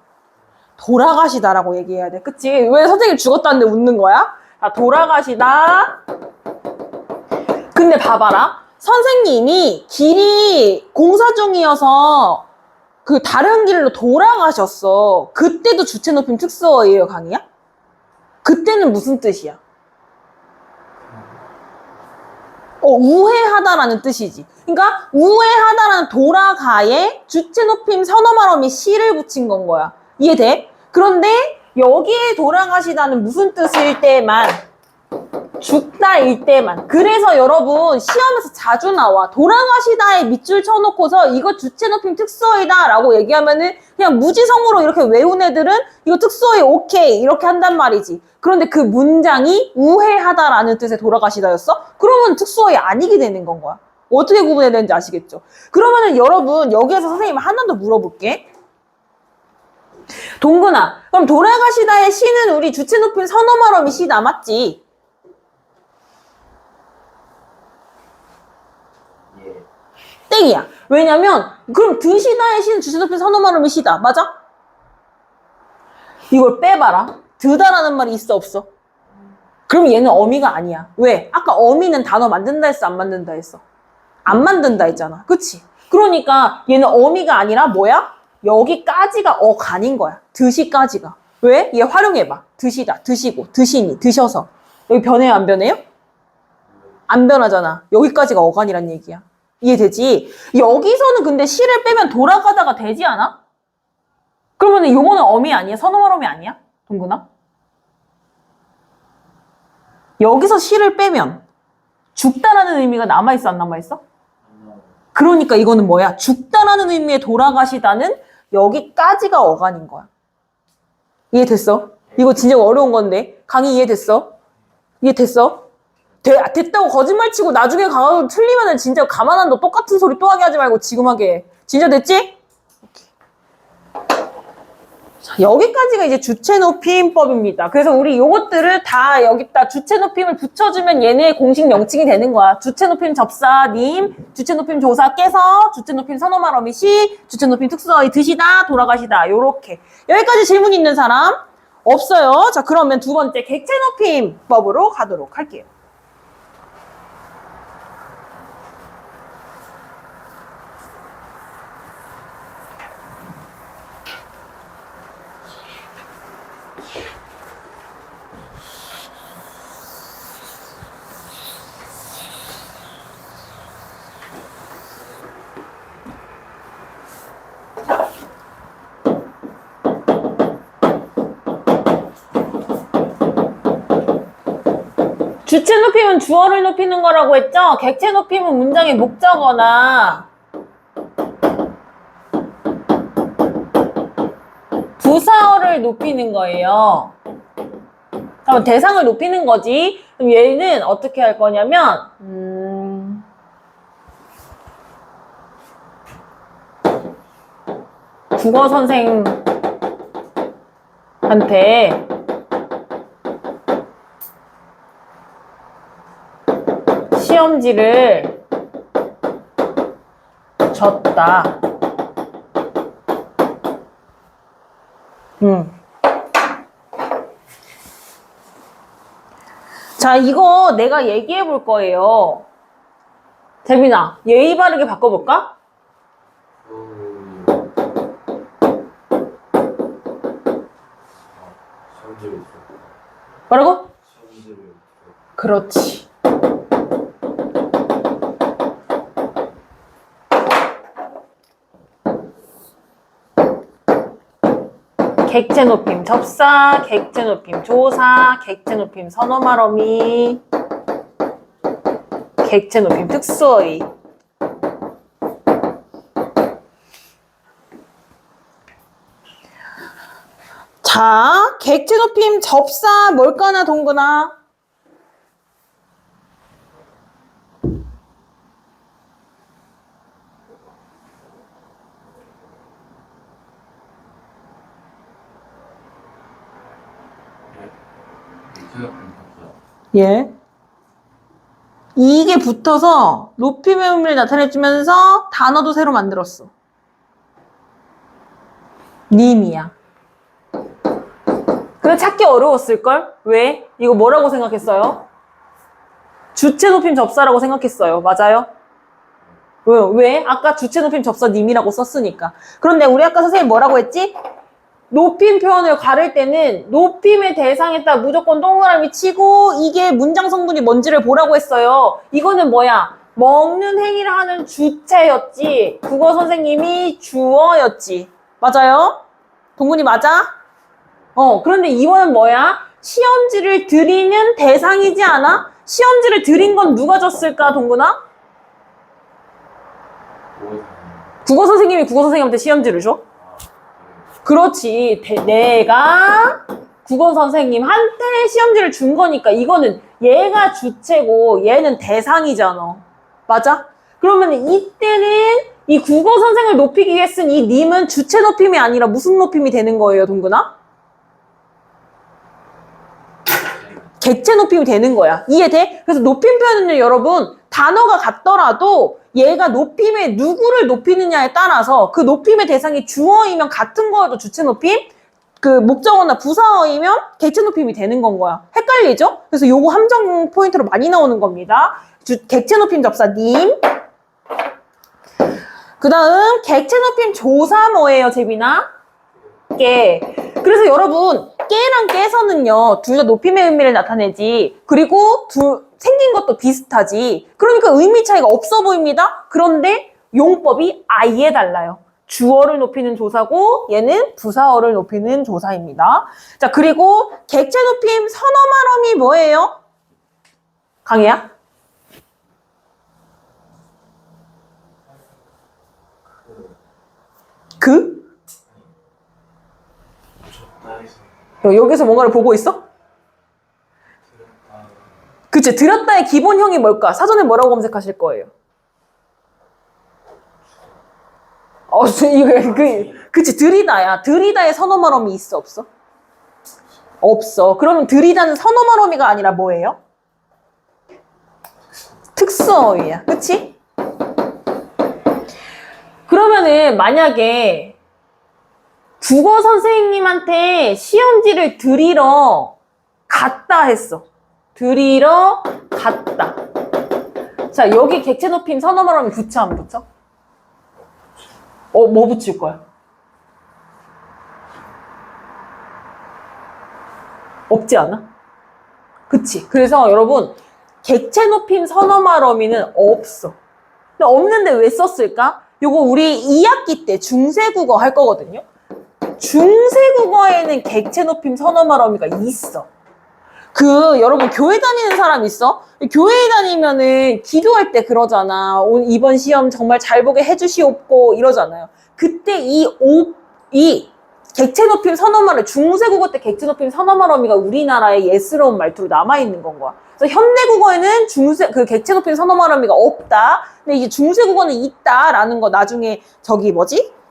돌아가시다라고 얘기해야 돼. 그치? 왜 선생님 죽었다는데 웃는 거야? 돌아가시다. 근데 봐봐라. 선생님이 길이 공사 중이어서 그 다른 길로 돌아가셨어. 그때도 주체 높임 특수어예요, 강의야? 그때는 무슨 뜻이야? 우회하다라는 뜻이지. 그러니까 우회하다라는 돌아가에 주체 높임 선어 말어미 시를 붙인 건 거야. 이해돼? 그런데 여기에 돌아가시다는 무슨 뜻일 때만 죽다일 때만. 그래서 여러분 시험에서 자주 나와. 돌아가시다에 밑줄 쳐놓고서 이거 주체 높임 특수어이다 라고 얘기하면은 그냥 무지성으로 이렇게 외운 애들은 이거 특수어에 오케이 이렇게 한단 말이지. 그런데 그 문장이 우회하다라는 뜻의 돌아가시다였어? 그러면 특수어이 아니게 되는 건 거야. 어떻게 구분해야 되는지 아시겠죠? 그러면은 여러분 여기에서 선생님 하나 더 물어볼게. 동근아, 그럼 돌아가시다의 시는 우리 주체 높임 선어 말어미 시 남았지? 예. 땡이야. 왜냐면 그럼 드시다의 시는 주체 높임 선어 말어미 시다. 맞아? 이걸 빼봐라. 드다라는 말이 있어 없어? 그럼 얘는 어미가 아니야. 왜? 아까 어미는 단어 만든다 했어 안 만든다 했어? 안 만든다 했잖아. 그치? 그러니까 얘는 어미가 아니라 뭐야? 여기까지가 어간인 거야. 드시까지가. 왜? 얘 활용해봐. 드시다, 드시고, 드시니, 드셔서. 여기 변해요 안 변해요? 안 변하잖아. 여기까지가 어간이란 얘기야. 이해되지? 여기서는 근데 시를 빼면 돌아가다가 되지 않아? 그러면 요거는 어미 아니야? 선어말어미 아니야? 동근아? 여기서 시를 빼면 죽다라는 의미가 남아있어 안 남아있어? 그러니까 이거는 뭐야? 죽다라는 의미의 돌아가시다는 여기까지가 어간인 거야. 이해됐어? 이거 진짜 어려운 건데. 강의 이해됐어? 이해됐어? 됐다고 거짓말 치고 나중에 가서 틀리면은 진짜 가만 안 둬. 똑같은 소리 또 하게 하지 말고 지금 하게 해. 진짜 됐지? 자, 여기까지가 이제 주체 높임법입니다. 그래서 우리 요것들을 다 여기다 주체 높임을 붙여주면 얘네의 공식 명칭이 되는 거야. 주체 높임 접사님, 주체 높임 조사께서, 주체 높임 선어 말어미 시, 주체 높임 특수어의 드시다, 돌아가시다. 요렇게. 여기까지 질문 있는 사람 없어요. 자, 그러면 두 번째 객체 높임법으로 가도록 할게요. 주체 높임은 주어를 높이는 거라고 했죠? 객체 높임은 문장의 목적어나 부사어를 높이는 거예요. 그럼 대상을 높이는 거지. 그럼 얘는 어떻게 할 거냐면 국어 선생한테 시험지를 줬다. 자, 이거 내가 얘기해 볼 거예요. 재민아, 예의 바르게 바꿔볼까? 뭐라고? 그렇지. 객체 높임 접사, 객체 높임 조사, 객체 높임 선어 말어미, 객체 높임 특수어의. 자, 객체 높임 접사 뭘까나 동근아? 예. 이게 붙어서 높임의 의미를 나타내주면서 단어도 새로 만들었어. 님이야. 근데 찾기 어려웠을걸? 왜? 이거 뭐라고 생각했어요? 주체 높임 접사라고 생각했어요. 맞아요? 왜요? 왜? 아까 주체 높임 접사 님이라고 썼으니까. 그런데 우리 아까 선생님 뭐라고 했지? 높임 표현을 가릴 때는 높임의 대상에다 무조건 동그라미 치고 이게 문장 성분이 뭔지를 보라고 했어요. 이거는 뭐야? 먹는 행위를 하는 주체였지. 국어 선생님이 주어였지. 맞아요? 동근이 맞아? 그런데 이거는 뭐야? 시험지를 드리는 대상이지 않아? 시험지를 드린 건 누가 줬을까, 동근아? 국어 선생님이 국어 선생님한테 시험지를 줘? 그렇지. 내가 국어 선생님한테 시험지를 준 거니까 이거는 얘가 주체고 얘는 대상이잖아. 맞아? 그러면 이때는 이 국어 선생을 높이기 위해 쓴 이 님은 주체 높임이 아니라 무슨 높임이 되는 거예요, 동근아? 객체 높임이 되는 거야. 이해돼? 그래서 높임 표현은요, 여러분, 단어가 같더라도 얘가 높임에 누구를 높이느냐에 따라서 그 높임의 대상이 주어이면 같은 거여도 주체 높임, 그 목적어나 부사어이면 객체 높임이 되는 건 거야. 헷갈리죠? 그래서 요거 함정 포인트로 많이 나오는 겁니다. 객체 높임 접사 님. 그 다음 객체 높임 조사 뭐예요, 재빈아? 깨. 그래서 여러분 깨랑 깨서는요 둘 다 높임의 의미를 나타내지. 그리고 생긴 것도 비슷하지. 그러니까 의미 차이가 없어 보입니다. 그런데 용법이 아예 달라요. 주어를 높이는 조사고 얘는 부사어를 높이는 조사입니다. 자, 그리고 객체 높임 선어 말음이 뭐예요? 강혜야? 여기서 뭔가를 보고 있어? 그치, 들었다의 기본형이 뭘까? 사전에 뭐라고 검색하실 거예요? 그치, 들이다야. 들이다의 선어말음이 있어, 없어? 없어. 그러면 들이다는 선어말음이가 아니라 뭐예요? 특수어휘야. 그치? 그러면은 만약에 국어 선생님한테 시험지를 드리러 갔다 했어. 드리러 갔다. 자, 여기 객체 높임 선어 말하면 붙여 안 붙여? 뭐 붙일 거야? 없지 않아? 그치? 그래서 여러분 객체 높임 선어 말어미는 없어. 근데 없는데 왜 썼을까? 요거 우리 2학기 때 중세국어 할 거거든요. 중세국어에는 객체 높임 선어 말어미가 있어. 여러분 교회 다니는 사람 있어? 교회에 다니면은 기도할 때 그러잖아. 이번 시험 정말 잘 보게 해주시옵고 이러잖아요. 그때 이 객체 높임 선어말을 중세국어 때 객체 높임 선어말어미가 우리나라의 예스러운 말투로 남아있는 건 거야. 그래서 현대국어에는 객체 높임 선어말어미가 없다. 근데 이제 중세국어는 있다라는 거 나중에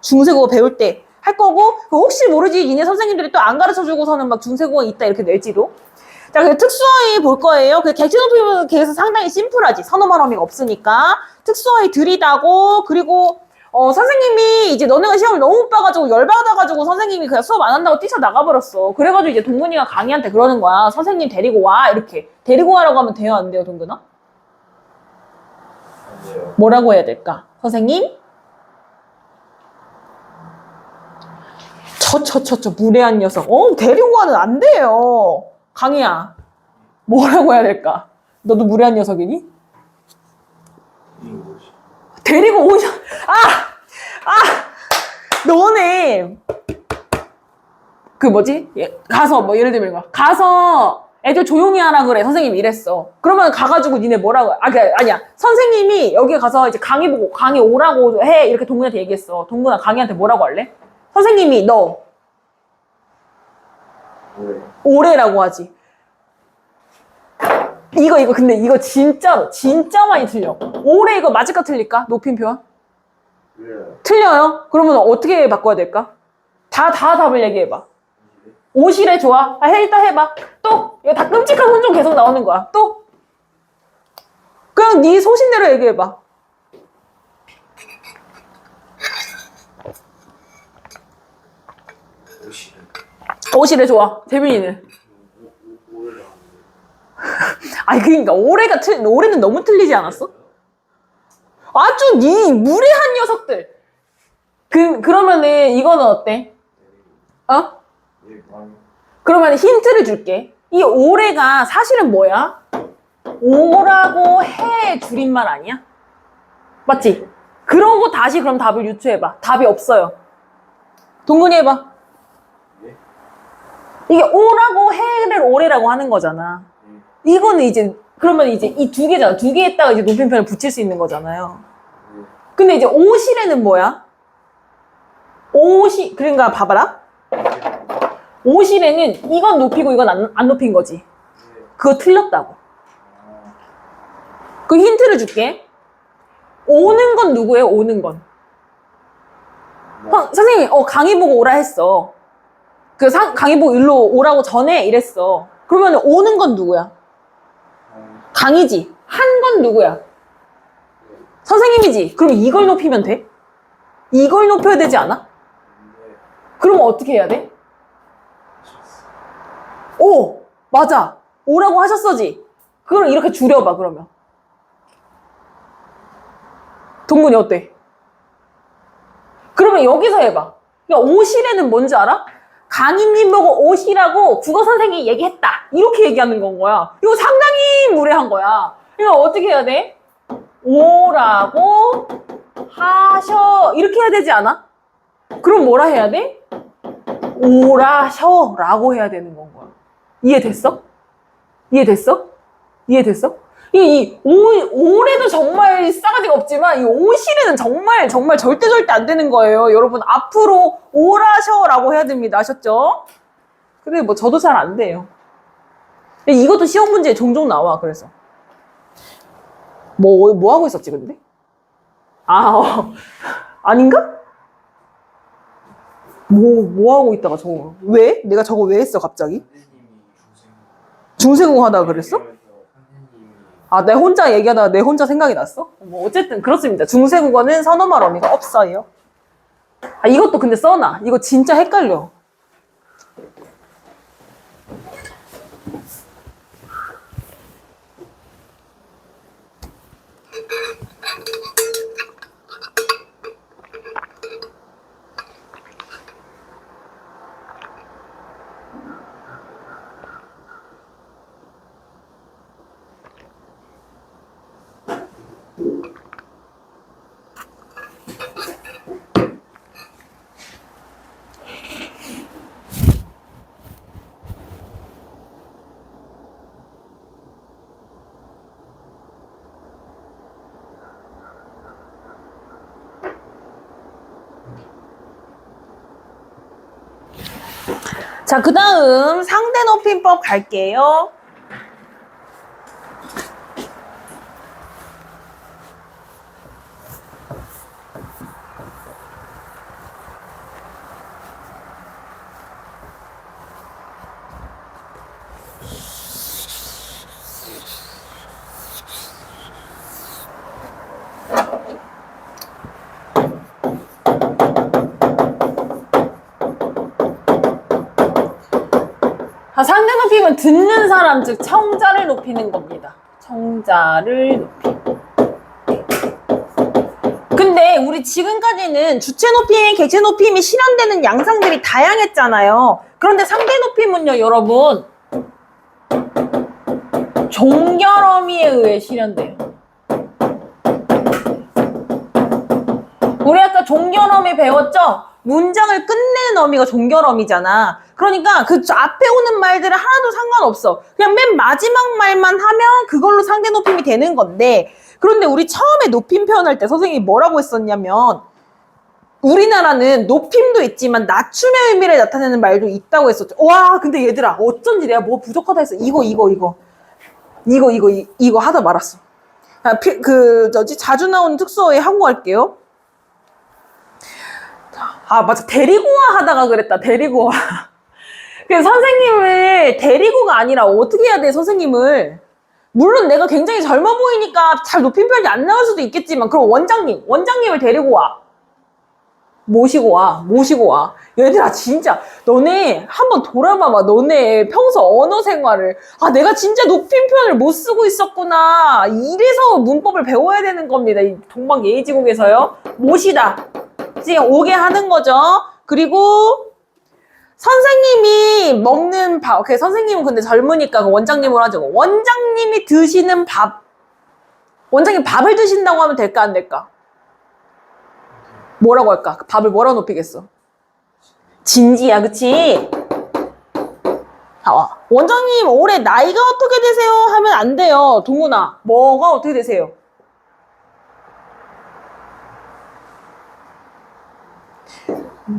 중세국어 배울 때 할 거고, 혹시 모르지 니네 선생님들이 또 안 가르쳐주고서는 막 중세국어 있다 이렇게 낼지도. 자, 그 특수어휘 볼 거예요. 그 객체 높임은 그래서 상당히 심플하지. 선어말어미가 없으니까. 특수어휘 들이다고, 그리고 선생님이 이제 너네가 시험을 너무 못 봐가지고 열받아가지고 선생님이 그냥 수업 안 한다고 뛰쳐나가버렸어. 그래가지고 이제 동근이가 강희한테 그러는 거야. 선생님 데리고 와. 이렇게. 데리고 와라고 하면 돼요? 안 돼요, 동근아? 안 돼요. 뭐라고 해야 될까? 선생님? 무례한 녀석. 데리고 가는 안 돼요. 강희야. 뭐라고 해야 될까? 너도 무례한 녀석이니? 데리고 오냐? 너네 가서 예를 들면 이거 가서 애들 조용히 하라 그래. 선생님이 이랬어. 그러면 가가지고 니네 뭐라고 아니야. 선생님이 여기 가서 이제 강의 보고 강의 오라고 해. 이렇게 동근이한테 얘기했어. 동근아 강의한테 뭐라고 할래? 선생님이 너 오래라고 하지. 근데 이거 진짜 많이 틀려. 오래 이거 맞을까 틀릴까? 높임 표현? 틀려요? 그러면 어떻게 바꿔야 될까? 다 답을 얘기해봐. 오시래 좋아. 일단 해봐. 또 이거 다 끔찍한 혼종 계속 나오는 거야. 또 그냥 네 소신대로 얘기해봐. 오시래 좋아. 재민이는? 그러니까 올해는 너무 틀리지 않았어? 아주 무례한 녀석들. 그러면은 이거는 어때? 어? 예, 많이. 그러면 힌트를 줄게. 이 올해가 사실은 뭐야? 오라고 해 줄임말 아니야? 맞지? 그러고 다시 그럼 답을 유추해봐. 답이 없어요. 동근이 해봐. 예? 이게 오라고 해를 올해라고 하는 거잖아. 예. 이거는 이제 그러면 이제 이 두 개잖아. 두 개에다가 이제 높임표를 붙일 수 있는 거잖아요. 예. 근데 이제 오실에는 뭐야? 오시 그러니까 봐봐라. 오실에는 이건 높이고 이건 안 높인 거지. 예. 그거 틀렸다고. 아, 그 힌트를 줄게. 오는 건 누구예요? 오는 건. 뭐, 선생님이 강의 보고 오라 했어. 강의 보고 일로 오라고 전에 이랬어. 그러면 오는 건 누구야? 강의지. 한 건 누구야? 선생님이지. 그럼 이걸 높이면 돼? 이걸 높여야 되지 않아? 근데 그러면 어떻게 해야 돼? 하셨어. 오! 맞아. 오라고 하셨어지. 그걸 이렇게 줄여봐, 그러면. 동문이 어때? 그러면 여기서 해봐. 그러니까 오시래는 뭔지 알아? 강희님 보고 오시라고 국어 선생님이 얘기했다. 이렇게 얘기하는 건 거야. 이거 상당히 무례한 거야. 이거 어떻게 해야 돼? 오라고 하셔. 이렇게 해야 되지 않아? 그럼 뭐라 해야 돼? 오라셔라고 해야 되는 건 거야. 이해됐어? 이해됐어? 이해됐어? 올해도 정말 싸가지가 없지만 이 오실에는 정말 절대 안 되는 거예요. 여러분 앞으로 오라셔라고 해야 됩니다. 아셨죠? 근데 뭐 저도 잘 안 돼요. 이것도 시험 문제에 종종 나와. 그래서 뭐 하고 있었지 근데? 아닌가? 뭐 하고 있다가 저거 왜? 내가 저거 왜 했어 갑자기? 선생님이 중세국어 하다가 그랬어? 선생님이 내 혼자 얘기하다가 내 혼자 생각이 났어? 뭐 어쨌든 그렇습니다. 중세국어는 선어말 어미가 없어요. 이것도 근데 써놔. 이거 진짜 헷갈려. 자, 그 다음 상대 높임법 갈게요. 상대 높임은 듣는 사람, 즉 청자를 높이는 겁니다. 청자를 높이. 근데 우리 지금까지는 주체 높임, 객체 높임이 실현되는 양상들이 다양했잖아요. 그런데 상대 높임은요, 여러분, 종결어미에 의해 실현돼요. 우리 아까 종결어미 배웠죠? 문장을 끝내는 어미가 종결어미잖아. 그러니까 그 앞에 오는 말들은 하나도 상관없어. 그냥 맨 마지막 말만 하면 그걸로 상대 높임이 되는 건데, 그런데 우리 처음에 높임 표현할 때 선생님이 뭐라고 했었냐면, 우리나라는 높임도 있지만 낮춤의 의미를 나타내는 말도 있다고 했었죠. 와, 근데 얘들아, 어쩐지 내가 뭐 부족하다 했어. 이거 하다 말았어. 자주 나오는 특수어에 하고 갈게요. 맞아. 데리고와 하다가 그랬다. 데리고와. 그래서 선생님을 데리고가 아니라 어떻게 해야 돼, 선생님을? 물론 내가 굉장히 젊어 보이니까 잘 높임 표현이 안 나올 수도 있겠지만, 그럼 원장님을 데리고 와. 모시고 와. 얘들아, 진짜, 너네 한번 돌아봐봐. 너네 평소 언어 생활을. 내가 진짜 높임 표현을 못 쓰고 있었구나. 이래서 문법을 배워야 되는 겁니다. 이 동방예의지국에서요. 모시다. 지금 오게 하는 거죠. 그리고 선생님이 먹는 밥, 오케이, 선생님은 근데 젊으니까 원장님으로 하죠. 원장님이 드시는 밥, 원장님 밥을 드신다고 하면 될까, 안 될까? 뭐라고 할까? 밥을 뭐라고 높이겠어? 진지야, 그치? 원장님, 올해 나이가 어떻게 되세요? 하면 안 돼요. 동훈아, 뭐가 어떻게 되세요?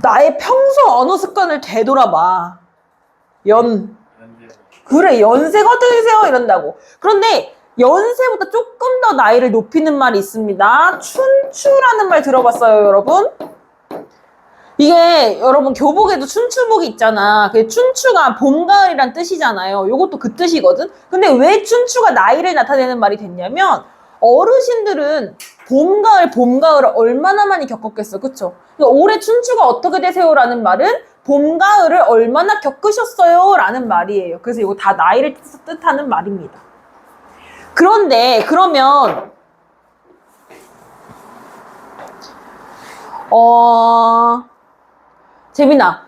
나의 평소 언어 습관을 되돌아봐. 그래, 연세가 어떻게 되세요? 이런다고. 그런데 연세보다 조금 더 나이를 높이는 말이 있습니다. 춘추라는 말 들어봤어요, 여러분? 이게 여러분 교복에도 춘추복이 있잖아. 그 춘추가 봄, 가을이란 뜻이잖아요. 요것도 그 뜻이거든. 근데 왜 춘추가 나이를 나타내는 말이 됐냐면 어르신들은 봄, 가을을 얼마나 많이 겪었겠어. 그쵸? 그러니까 올해 춘추가 어떻게 되세요? 라는 말은 봄, 가을을 얼마나 겪으셨어요? 라는 말이에요. 그래서 이거 다 나이를 뜻하는 말입니다. 그런데 그러면 재민아,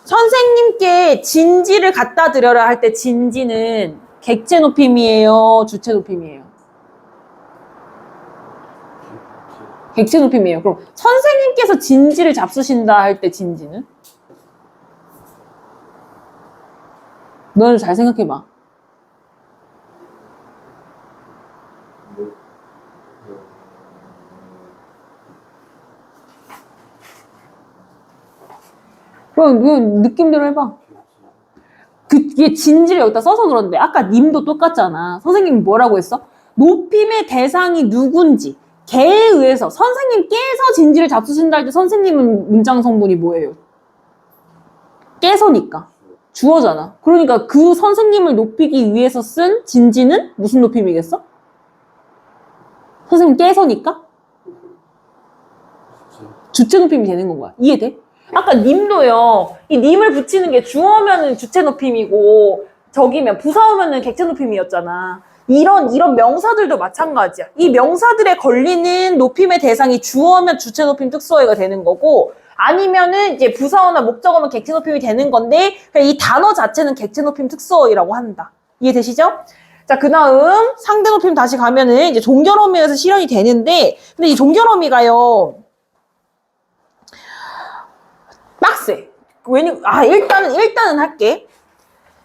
선생님께 진지를 갖다 드려라 할 때 진지는 객체 높임이에요? 주체 높임이에요? 객체 높임이에요. 그럼 선생님께서 진지를 잡수신다 할 때 진지는? 너는 잘 생각해봐. 그럼 느낌대로 해봐. 그게 진지를 여기다 써서 그런데 아까 님도 똑같잖아. 선생님이 뭐라고 했어? 높임의 대상이 누군지 걔에 의해서 선생님께서 진지를 잡수신다 할 때 선생님은 문장 성분이 뭐예요? 깨서니까 주어잖아. 그러니까 그 선생님을 높이기 위해서 쓴 진지는 무슨 높임이겠어? 선생님 깨서니까? 주체 높임이 되는 건가? 이해돼? 아까 님도요. 이 님을 붙이는 게 주어면은 주체 높임이고 저기면 부사어면은 객체 높임이었잖아. 이런 명사들도 마찬가지야. 이 명사들에 걸리는 높임의 대상이 주어면 주체 높임 특수어가 되는 거고 아니면은 이제 부사어나 목적어면 객체 높임이 되는 건데 이 단어 자체는 객체 높임 특수어라고 한다. 이해되시죠? 자, 그 다음 상대 높임 다시 가면은 이제 종결어미에서 실현이 되는데 근데 이 종결어미가요. 빡세. 일단은 할게.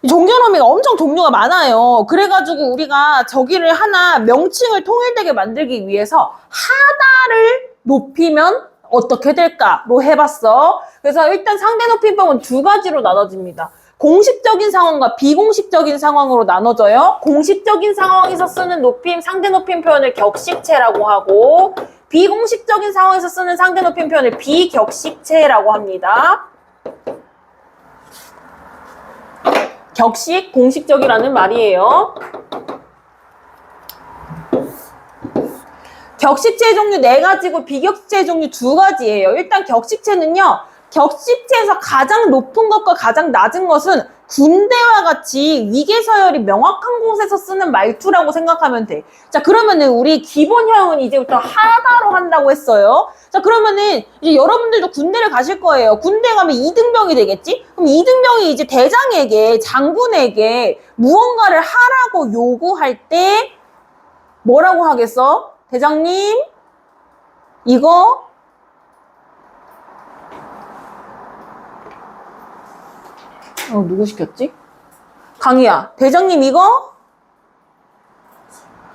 종결어미가 엄청 종류가 많아요. 그래가지고 우리가 저기를 하나 명칭을 통일되게 만들기 위해서 하다를 높이면 어떻게 될까로 해봤어. 그래서 일단 상대 높임법은 두 가지로 나눠집니다. 공식적인 상황과 비공식적인 상황으로 나눠져요. 공식적인 상황에서 쓰는 높임, 상대 높임 표현을 격식체라고 하고 비공식적인 상황에서 쓰는 상대 높임 표현을 비격식체라고 합니다. 격식, 공식적이라는 말이에요. 격식체 종류 4가지고 비격식체 종류 2가지예요. 일단 격식체는요. 격식체에서 가장 높은 것과 가장 낮은 것은 군대와 같이 위계서열이 명확한 곳에서 쓰는 말투라고 생각하면 돼. 자, 그러면은 우리 기본형은 이제부터 하다로 한다고 했어요. 자, 그러면은 이제 여러분들도 군대를 가실 거예요. 군대 가면 이등병이 되겠지? 그럼 이등병이 이제 대장에게, 장군에게 무언가를 하라고 요구할 때 뭐라고 하겠어? 대장님, 이거 누구 시켰지? 강희야, 대장님 이거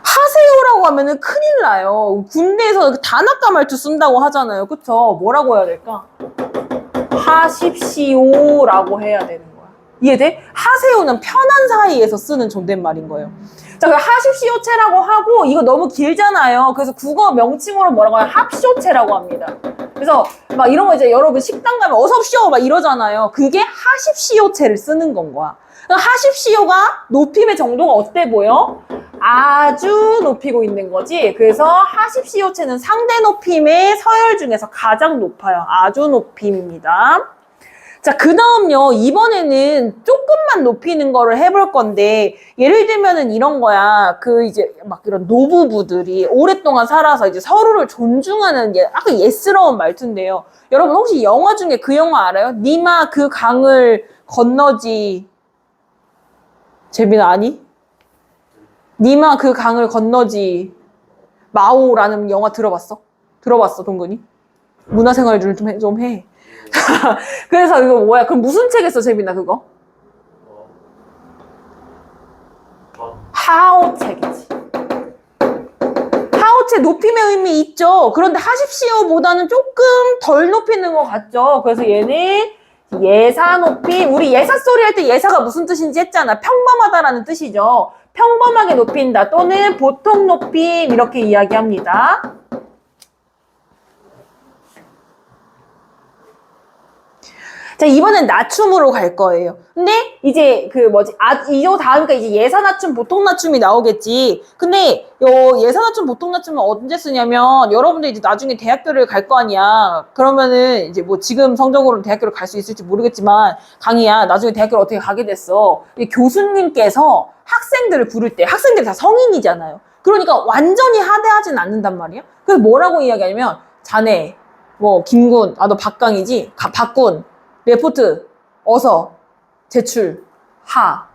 하세요라고 하면은 큰일 나요. 군대에서 단아까 말투 쓴다고 하잖아요. 그쵸? 뭐라고 해야 될까? 하십시오라고 해야 되는 거야. 이해돼? 하세요는 편한 사이에서 쓰는 존댓말인 거예요. 자, 그 하십시오체라고 하고 이거 너무 길잖아요. 그래서 국어 명칭으로 뭐라고 해요? 합쇼체라고 합니다. 그래서 막 이런 거 이제 여러분 식당 가면 어서옵시오 막 이러잖아요. 그게 하십시오체를 쓰는 건 거야. 하십시오가 높임의 정도가 어때 보여? 아주 높이고 있는 거지. 그래서 하십시오체는 상대 높임의 서열 중에서 가장 높아요. 아주 높임입니다. 자, 그 다음요. 이번에는 조금만 높이는 거를 해볼 건데, 예를 들면은 이런 거야. 그 이제 막 이런 노부부들이 오랫동안 살아서 이제 서로를 존중하는 약간 예스러운 말투인데요. 여러분 혹시 영화 중에 그 영화 알아요? 니마 그 강을 건너지. 재빈아 아니? 니마 그 강을 건너지. 마오라는 영화 들어봤어? 들어봤어, 동근이? 문화생활 좀 해. 그래서 이거 뭐야? 그럼 무슨 책 했어, 재빈아, 그거? 하오 책이지. 하오 책 높임의 의미 있죠? 그런데 하십시오보다는 조금 덜 높이는 것 같죠? 그래서 얘는 예사 높임. 우리 예사 소리 할 때 예사가 무슨 뜻인지 했잖아. 평범하다라는 뜻이죠. 평범하게 높인다 또는 보통 높임 이렇게 이야기합니다. 자, 이번엔 낮춤으로 갈 거예요. 근데 이제 그 뭐지? 이거 다음이니까 이제 예사 낮춤, 보통 낮춤이 나오겠지. 근데 요 예사 낮춤, 보통 낮춤은 언제 쓰냐면 여러분들 이제 나중에 대학교를 갈 거 아니야. 그러면은 이제 뭐 지금 성적으로는 대학교를 갈 수 있을지 모르겠지만 강희야, 나중에 대학교를 어떻게 가게 됐어? 이 교수님께서 학생들을 부를 때 학생들이 다 성인이잖아요. 그러니까 완전히 하대하진 않는단 말이야. 그래서 뭐라고 이야기하냐면 자네, 뭐 김군, 너 박강이지? 박군. 레포트, 어서, 제출, 하.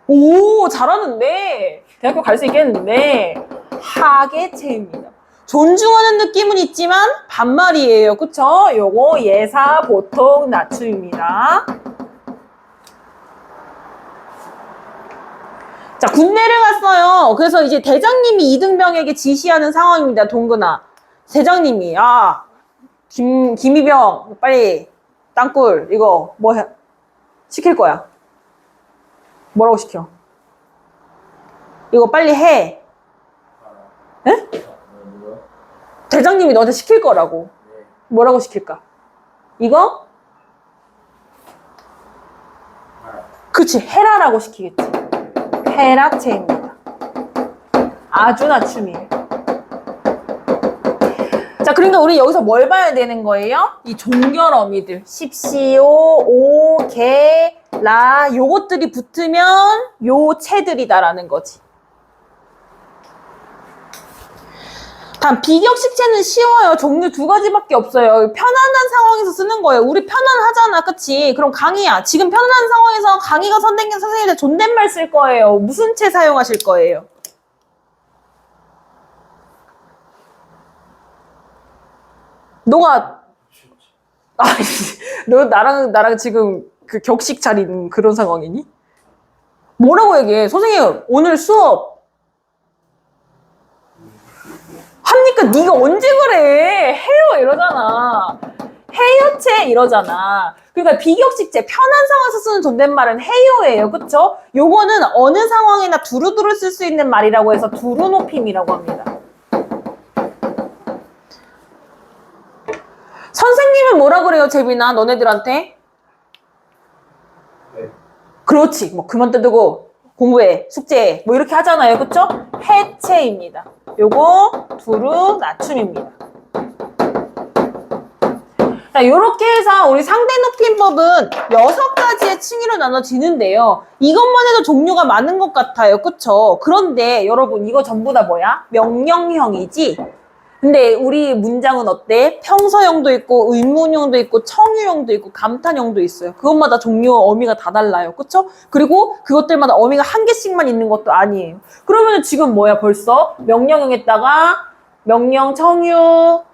오, 잘하는데. 대학교 갈 수 있겠는데. 하계체입니다. 존중하는 느낌은 있지만 반말이에요. 그쵸? 요거 예사, 보통, 낮춤입니다. 자, 군대를 갔어요. 그래서 이제 대장님이 이등병에게 지시하는 상황입니다. 동근아. 대장님이, 김이병, 빨리. 땅굴 이거 뭐 시킬 거야. 뭐라고 시켜? 이거 빨리 해. 에? 대장님이 너한테 시킬 거라고. 뭐라고 시킬까? 이거? 그치, 해라라고 시키겠지. 해라체입니다. 아주 낮춤이에요. 자, 그러니까 우리 여기서 뭘 봐야 되는 거예요? 이 종결 어미들. 십시오, 오, 개, 라 요것들이 붙으면 요 체들이다라는 거지. 다음 비격식체는 쉬워요. 종류 두 가지밖에 없어요. 편안한 상황에서 쓰는 거예요. 우리 편안하잖아, 그치? 그럼 강희야, 지금 편안한 상황에서 강희가 선생님한테 존댓말 쓸 거예요. 무슨 체 사용하실 거예요? 너가 너 나랑 지금 그 격식 차린 그런 상황이니? 뭐라고 얘기해? 선생님 오늘 수업 합니까? 네가 언제 그래? 해요 이러잖아. 해요체 이러잖아. 그러니까 비격식체 편한 상황에서 쓰는 존댓말은 해요예요. 그쵸? 요거는 어느 상황이나 두루두루 쓸 수 있는 말이라고 해서 두루높임이라고 합니다. 선생님은 뭐라 그래요, 재빈아? 너네들한테? 네. 그렇지. 뭐 그만 떠들고 공부해, 숙제해. 뭐 이렇게 하잖아요. 그쵸? 해체입니다. 요거 두루 낮춤입니다. 자, 요렇게 해서 우리 상대 높임법은 6가지의 층위로 나눠지는데요. 이것만 해도 종류가 많은 것 같아요. 그쵸? 그런데 여러분 이거 전부 다 뭐야? 명령형이지? 근데 우리 문장은 어때? 평서형도 있고 의문형도 있고 청유형도 있고 감탄형도 있어요. 그것마다 종류 어미가 다 달라요. 그쵸? 그리고 그것들마다 어미가 한 개씩만 있는 것도 아니에요. 그러면 지금 뭐야 벌써? 명령형에다가 명령, 청유,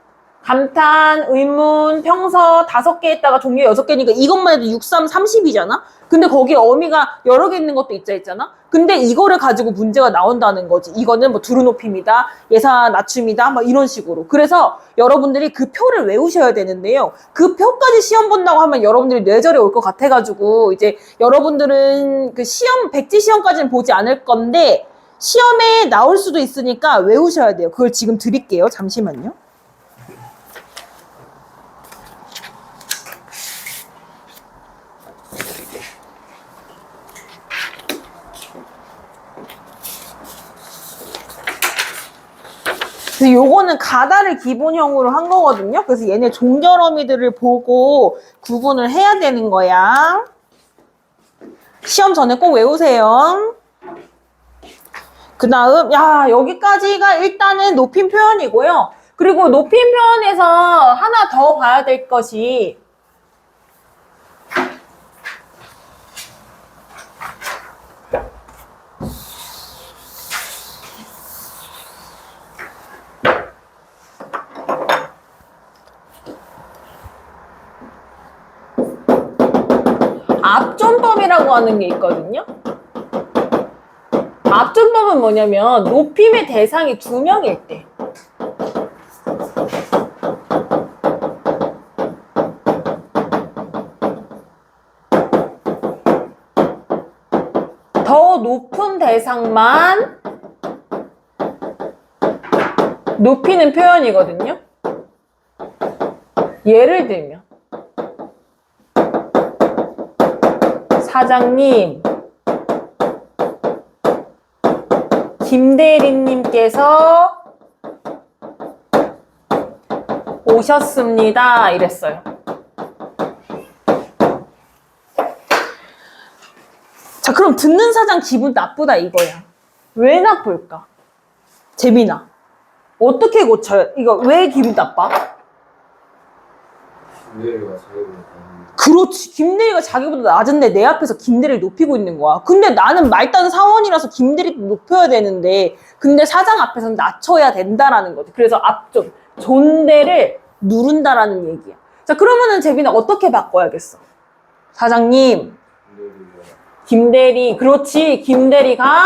감탄, 의문, 평서 5개 했다가 종류 6개니까 이것만 해도 6, 3, 30이잖아? 근데 거기에 어미가 여러 개 있는 것도 있잖아? 근데 이거를 가지고 문제가 나온다는 거지. 이거는 뭐 두루높임이다, 예사 낮춤이다, 막 이런 식으로. 그래서 여러분들이 그 표를 외우셔야 되는데요. 그 표까지 시험 본다고 하면 여러분들이 뇌절에 올 것 같아가지고 이제 여러분들은 그 시험, 백지 시험까지는 보지 않을 건데 시험에 나올 수도 있으니까 외우셔야 돼요. 그걸 지금 드릴게요. 잠시만요. 그래서 요거는 가다를 기본형으로 한 거거든요. 그래서 얘네 종결어미들을 보고 구분을 해야 되는 거야. 시험 전에 꼭 외우세요. 그 다음, 야, 여기까지가 일단은 높임 표현이고요. 그리고 높임 표현에서 하나 더 봐야 될 것이 압존법이라고 하는 게 있거든요. 압존법은 뭐냐면 높임의 대상이 두 명일 때 더 높은 대상만 높이는 표현이거든요. 예를 들면 사장님, 김대리님께서 오셨습니다. 이랬어요. 자, 그럼 듣는 사장 기분 나쁘다 이거야. 왜 나쁠까? 재민아, 어떻게 고쳐요? 이거 왜 기분 나빠? 김대리가 자기보다 더 그렇지. 김대리가 자기보다 낮은데 내 앞에서 김대리를 높이고 있는 거야. 근데 나는 말단 사원이라서 김대리도 높여야 되는데 근데 사장 앞에서는 낮춰야 된다라는 거지. 그래서 앞존, 존대를 누른다라는 얘기야. 자, 그러면은 재빈아 어떻게 바꿔야겠어? 사장님, 김대리가 김대리, 그렇지. 김대리가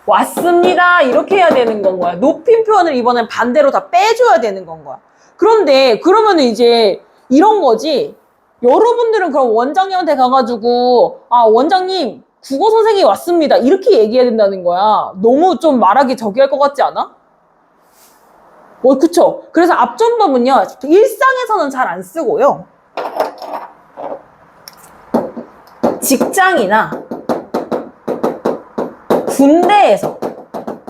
왔습니다. 이렇게 해야 되는 건 거야. 높임 표현을 이번엔 반대로 다 빼줘야 되는 건 거야. 그런데 그러면은 이제 이런 거지. 여러분들은 그럼 원장님한테 가가지고 아 원장님 국어 선생님이 왔습니다. 이렇게 얘기해야 된다는 거야. 너무 좀 말하기 저기 할 것 같지 않아? 그쵸? 그래서 앞전법은요. 일상에서는 잘 안 쓰고요. 직장이나 군대에서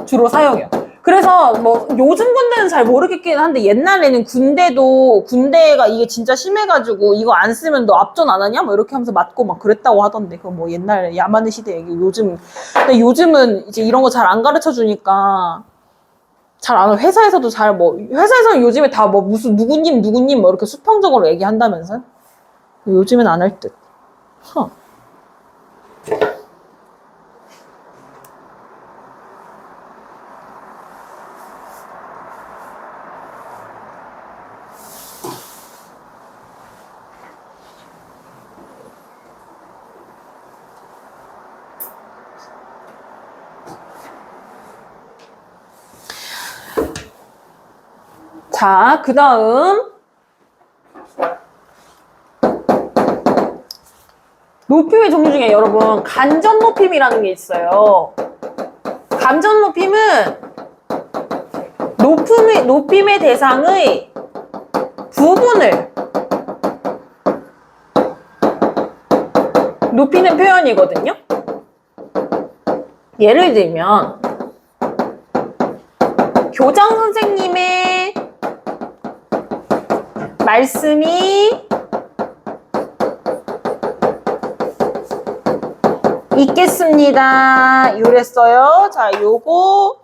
주로 사용해요. 그래서 뭐 요즘 군대는 잘 모르겠긴 한데 옛날에는 군대가 이게 진짜 심해가지고 이거 안 쓰면 너 앞전 안 하냐? 뭐 이렇게 하면서 맞고 막 그랬다고 하던데 그거 뭐 옛날 야만의 시대 얘기 근데 요즘은 이제 이런 거 잘 안 가르쳐 주니까 잘 안 해. 회사에서도 회사에서는 요즘에 다 뭐 무슨 누구님 뭐 이렇게 수평적으로 얘기한다면서요? 요즘엔 안 할 듯. 자, 그 다음 높임의 종류 중에 여러분 간접 높임이라는 게 있어요. 간접 높임은 높임의 대상의 부분을 높이는 표현이거든요. 예를 들면 교장 선생님의 말씀이 있겠습니다. 이랬어요. 자, 요거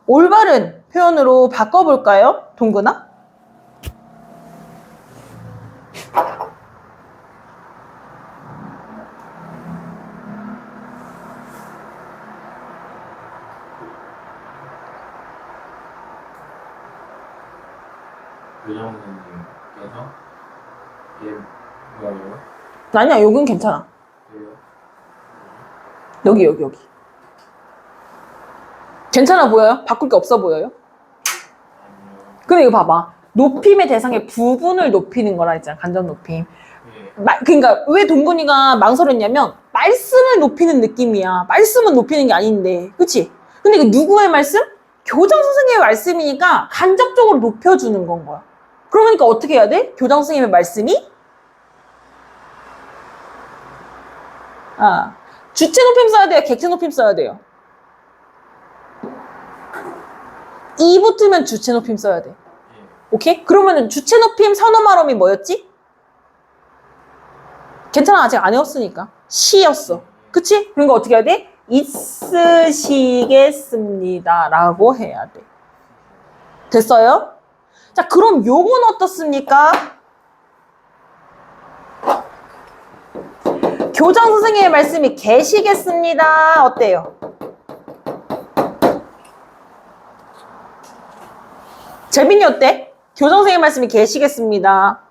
올바른 표현으로 바꿔볼까요? 동근아? 교장 선생님께서 뭐예요? 아니야, 여긴 괜찮아. 여기. 괜찮아 보여요? 바꿀 게 없어 보여요? 근데 이거 봐봐. 높임의 대상의 부분을 높이는 거라 했잖아. 간접 높임. 그러니까 왜 동근이가 망설였냐면 말씀을 높이는 느낌이야. 말씀은 높이는 게 아닌데. 그치? 근데 이거 누구의 말씀? 교장 선생님의 말씀이니까 간접적으로 높여주는 건 거야. 그러니까 어떻게 해야 돼? 교장 선생님의 말씀이 주체 높임 써야 돼요? 객체 높임 써야 돼요? 이 붙으면 주체 높임 써야 돼. 예. 오케이? 그러면은 주체 높임 선어 말음이 뭐였지? 괜찮아, 아직 안 외웠으니까. 시였어. 그치? 그러니까 어떻게 해야 돼? 있으시겠습니다 라고 해야 돼. 됐어요? 자, 그럼 요건 어떻습니까? 교장 선생님의 말씀이 계시겠습니다. 어때요? 재민이 어때? 교장 선생님 말씀이 계시겠습니다.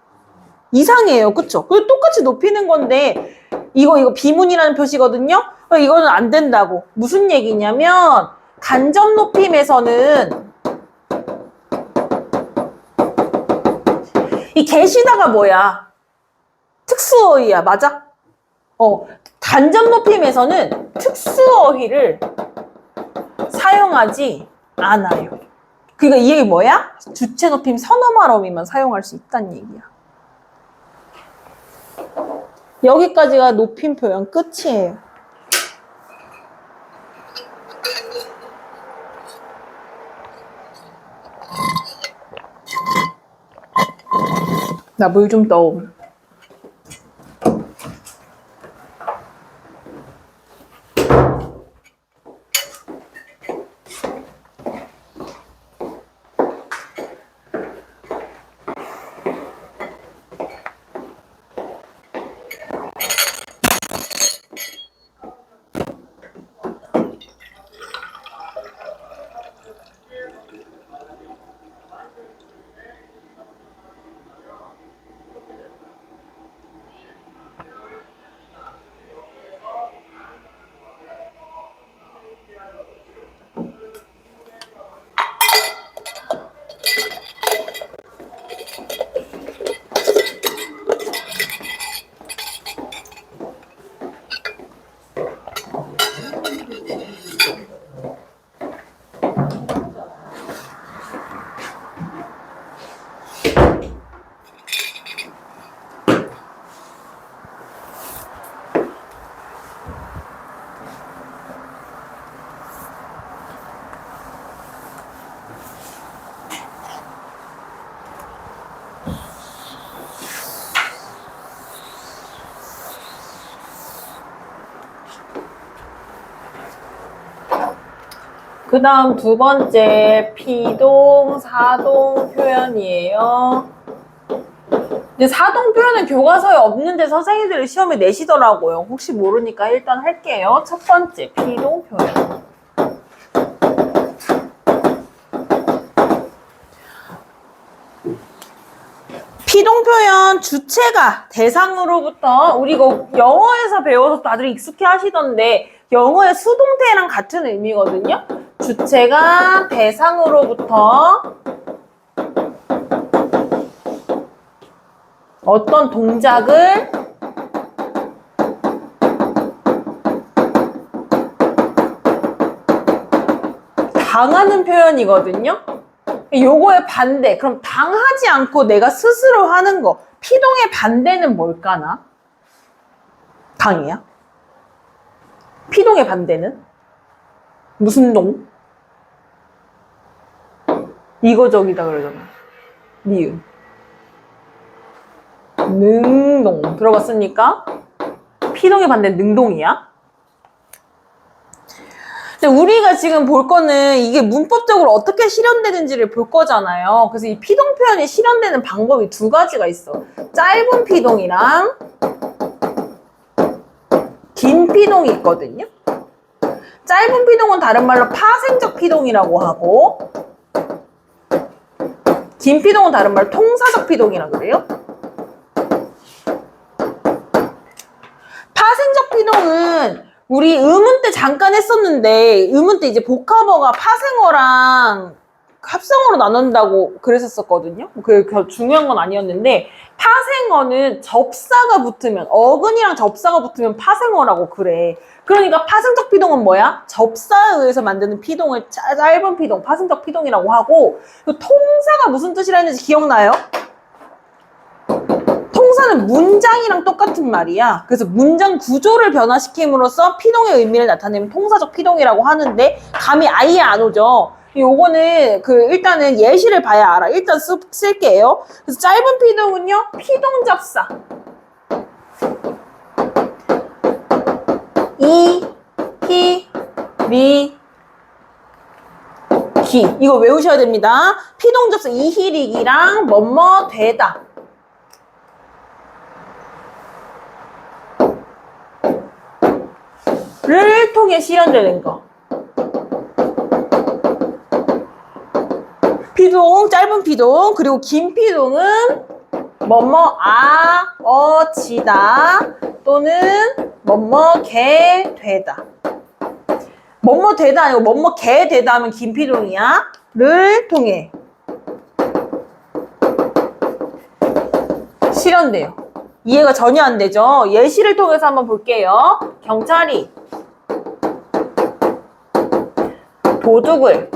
이상해요. 그쵸? 그리고 똑같이 높이는 건데 이거 비문이라는 표시거든요. 이거는 안 된다고. 무슨 얘기냐면 간접 높임에서는 이 계시다가 뭐야? 특수어휘야. 맞아? 간접 높임에서는 특수어휘를 사용하지 않아요. 그러니까 이 얘기 뭐야? 주체 높임 선어말 어휘만 사용할 수 있다는 얘기야. 여기까지가 높임 표현 끝이에요. 나 물 좀 떠옴. 그 다음 두 번째 피동, 사동 표현이에요. 이제 사동 표현은 교과서에 없는데 선생님들이 시험에 내시더라고요. 혹시 모르니까 일단 할게요. 첫 번째 피동 표현. 피동 표현 주체가 대상으로부터 우리 이거 영어에서 배워서 다들 익숙해 하시던데 영어의 수동태랑 같은 의미거든요. 주체가 대상으로부터 어떤 동작을 당하는 표현이거든요. 요거의 반대. 그럼 당하지 않고 내가 스스로 하는 거. 피동의 반대는 뭘까나? 당이야? 피동의 반대는? 무슨 동? 이거저기다 그러잖아. 니은. 능동. 들어봤습니까? 피동의 반대는 능동이야? 근데 우리가 지금 볼 거는 이게 문법적으로 어떻게 실현되는지를 볼 거잖아요. 그래서 이 피동 표현이 실현되는 방법이 두 가지가 있어. 짧은 피동이랑 긴 피동이 있거든요. 짧은 피동은 다른 말로 파생적 피동이라고 하고 긴 피동은 다른 말로 통사적 피동이라고 그래요. 파생적 피동은 우리 의문 때 잠깐 했었는데 의문 때 이제 복합어가 파생어랑 합성어로 나눈다고 그랬었거든요. 그게 중요한 건 아니었는데 파생어는 접사가 붙으면 어근이랑 접사가 붙으면 파생어라고 그래. 그러니까 파생적 피동은 뭐야? 접사에 의해서 만드는 피동을 짧은 피동, 파생적 피동이라고 하고 그 통사가 무슨 뜻이라 했는지 기억나요? 통사는 문장이랑 똑같은 말이야. 그래서 문장 구조를 변화시킴으로써 피동의 의미를 나타내면 통사적 피동이라고 하는데 감이 아예 안 오죠. 요거는 일단은 예시를 봐야 알아. 일단 쓸게요. 그래서 짧은 피동은요, 피동 접사. 이, 히, 리, 기. 이거 외우셔야 됩니다. 피동 접사 이희리기랑 뭐뭐 되다. 를 통해 실현되는 거. 피동, 짧은 피동, 그리고 긴 피동은 뭐뭐 지다 또는 뭐뭐 게 되다. 뭐뭐 되다 아니고 뭐뭐 게 되다 하면 긴 피동이야. 를 통해 실현돼요. 이해가 전혀 안 되죠? 예시를 통해서 한번 볼게요. 경찰이 도둑을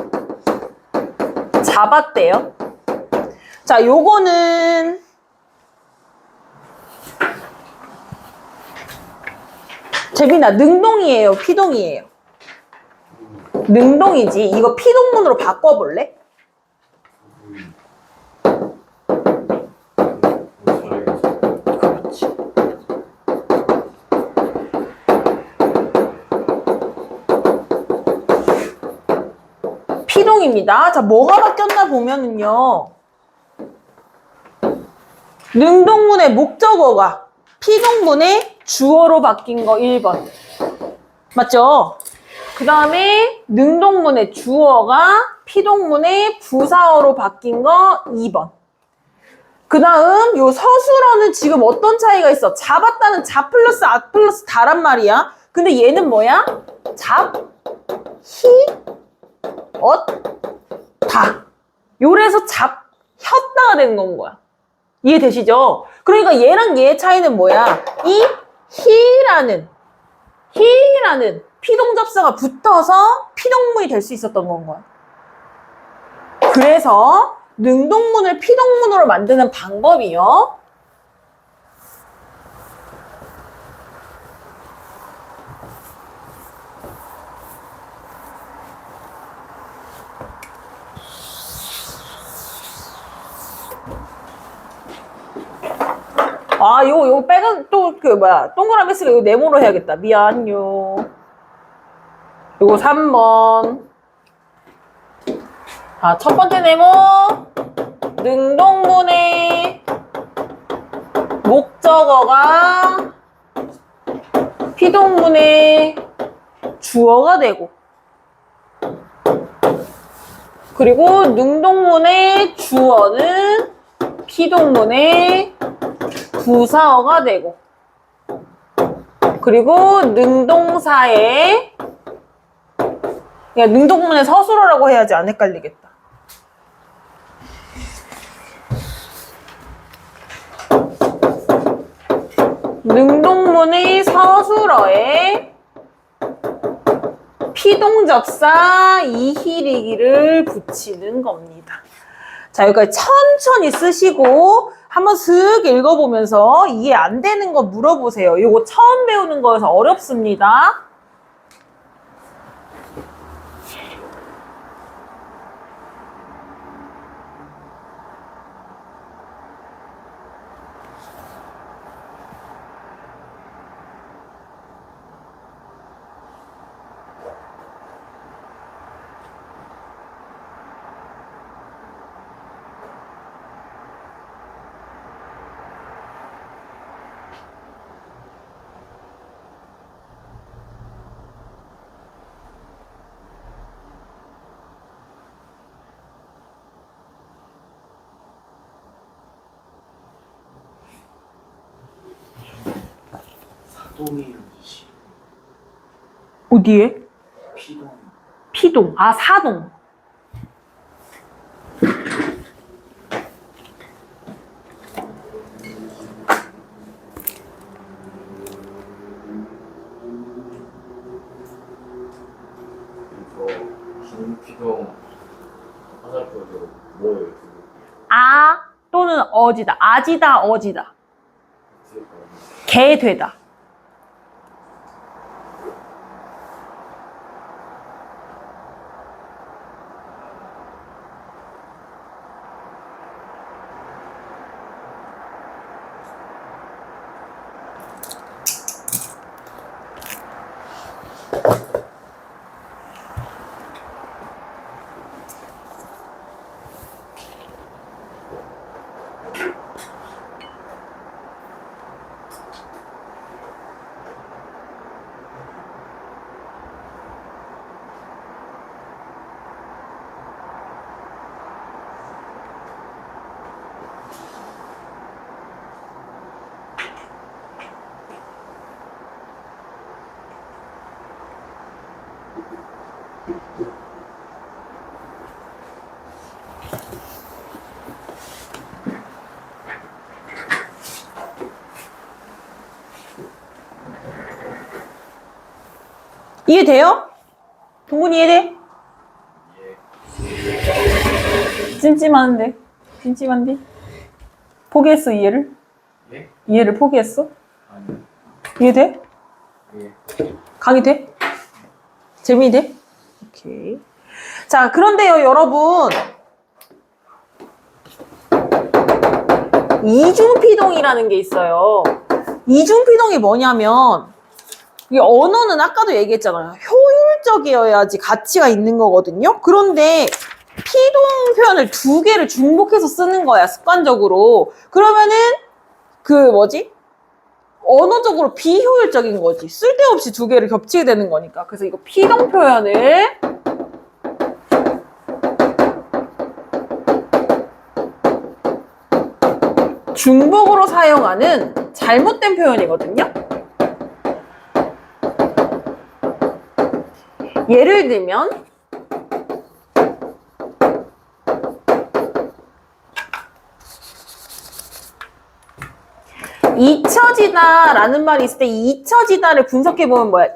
잡았대요. 자, 요거는 재민아, 능동이에요, 피동이에요? 능동이지. 이거 피동문으로 바꿔볼래? 그렇지. 피동입니다. 자, 뭐가 바뀌었나 보면은요. 능동문의 목적어가 피동문의 주어로 바뀐 거 1번. 맞죠? 그 다음에 능동문의 주어가 피동문의 부사어로 바뀐 거 2번. 그 다음 요 서술어는 지금 어떤 차이가 있어? 잡았다는 잡 플러스 앗 플러스 다란 말이야. 근데 얘는 뭐야? 잡, 히, 다. 요래서 잡혔다가 된 건 거야. 이해되시죠? 그러니까 얘랑 얘의 차이는 뭐야? 이 히라는 피동접사가 붙어서 피동문이 될 수 있었던 건 거야. 그래서 능동문을 피동문으로 만드는 방법이요. 요거 빨간 동그라미 쓰고 이거 네모로 해야겠다. 미안요. 요거 3번. 자, 첫 번째 네모. 능동문의 목적어가 피동문의 주어가 되고, 그리고 능동문의 주어는 피동문의 부사어가 되고, 그리고 능동사의 능동문의 서술어라고 해야지 안 헷갈리겠다. 능동문의 서술어에 피동접사 이희리기를 붙이는 겁니다. 자, 여기까지 천천히 쓰시고 한번 슥 읽어보면서 이해 안 되는 거 물어보세요. 이거 처음 배우는 거여서 어렵습니다. 사동이라는 뜻이 어디에? 피동. 피동. 아, 사동. 긴 피동 화살표로 뭐예요? 아 또는 어지다. 아지다, 어지다. 개 되다. 이해돼요? 동근이 이해돼? 예. 찜찜한데? 찜찜한데? 포기했어, 이해를? 예? 이해를 포기했어? 아니요. 이해돼? 예. 강의 돼? 재민이 돼? 오케이. 자, 그런데요, 여러분. 이중피동이라는 게 있어요. 이중피동이 뭐냐면, 이 언어는 아까도 얘기했잖아요. 효율적이어야지 가치가 있는 거거든요. 그런데 피동 표현을 두 개를 중복해서 쓰는 거야, 습관적으로. 그러면은 언어적으로 비효율적인 거지. 쓸데없이 두 개를 겹치게 되는 거니까. 그래서 이거 피동 표현을 중복으로 사용하는 잘못된 표현이거든요. 예를 들면 잊혀지다 라는 말이 있을 때 잊혀지다를 분석해보면 뭐야?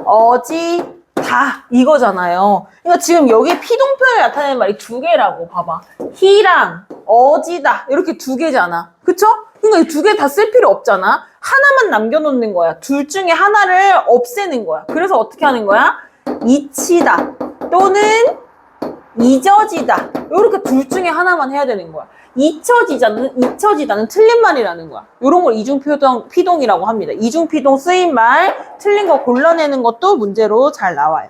어지다 이거잖아요. 그러니까 지금 여기 피동표를 나타내는 말이 두 개라고 봐봐. 히랑 어지다 이렇게 두 개잖아. 그쵸? 그러니까 이 두 개 다 쓸 필요 없잖아. 하나만 남겨놓는 거야. 둘 중에 하나를 없애는 거야. 그래서 어떻게 하는 거야? 잊히다 또는 잊어지다 이렇게 둘 중에 하나만 해야 되는 거야. 잊혀지다는 틀린 말이라는 거야. 이런 걸 이중피동이라고 합니다. 이중피동 쓰인 말 틀린 거 골라내는 것도 문제로 잘 나와요.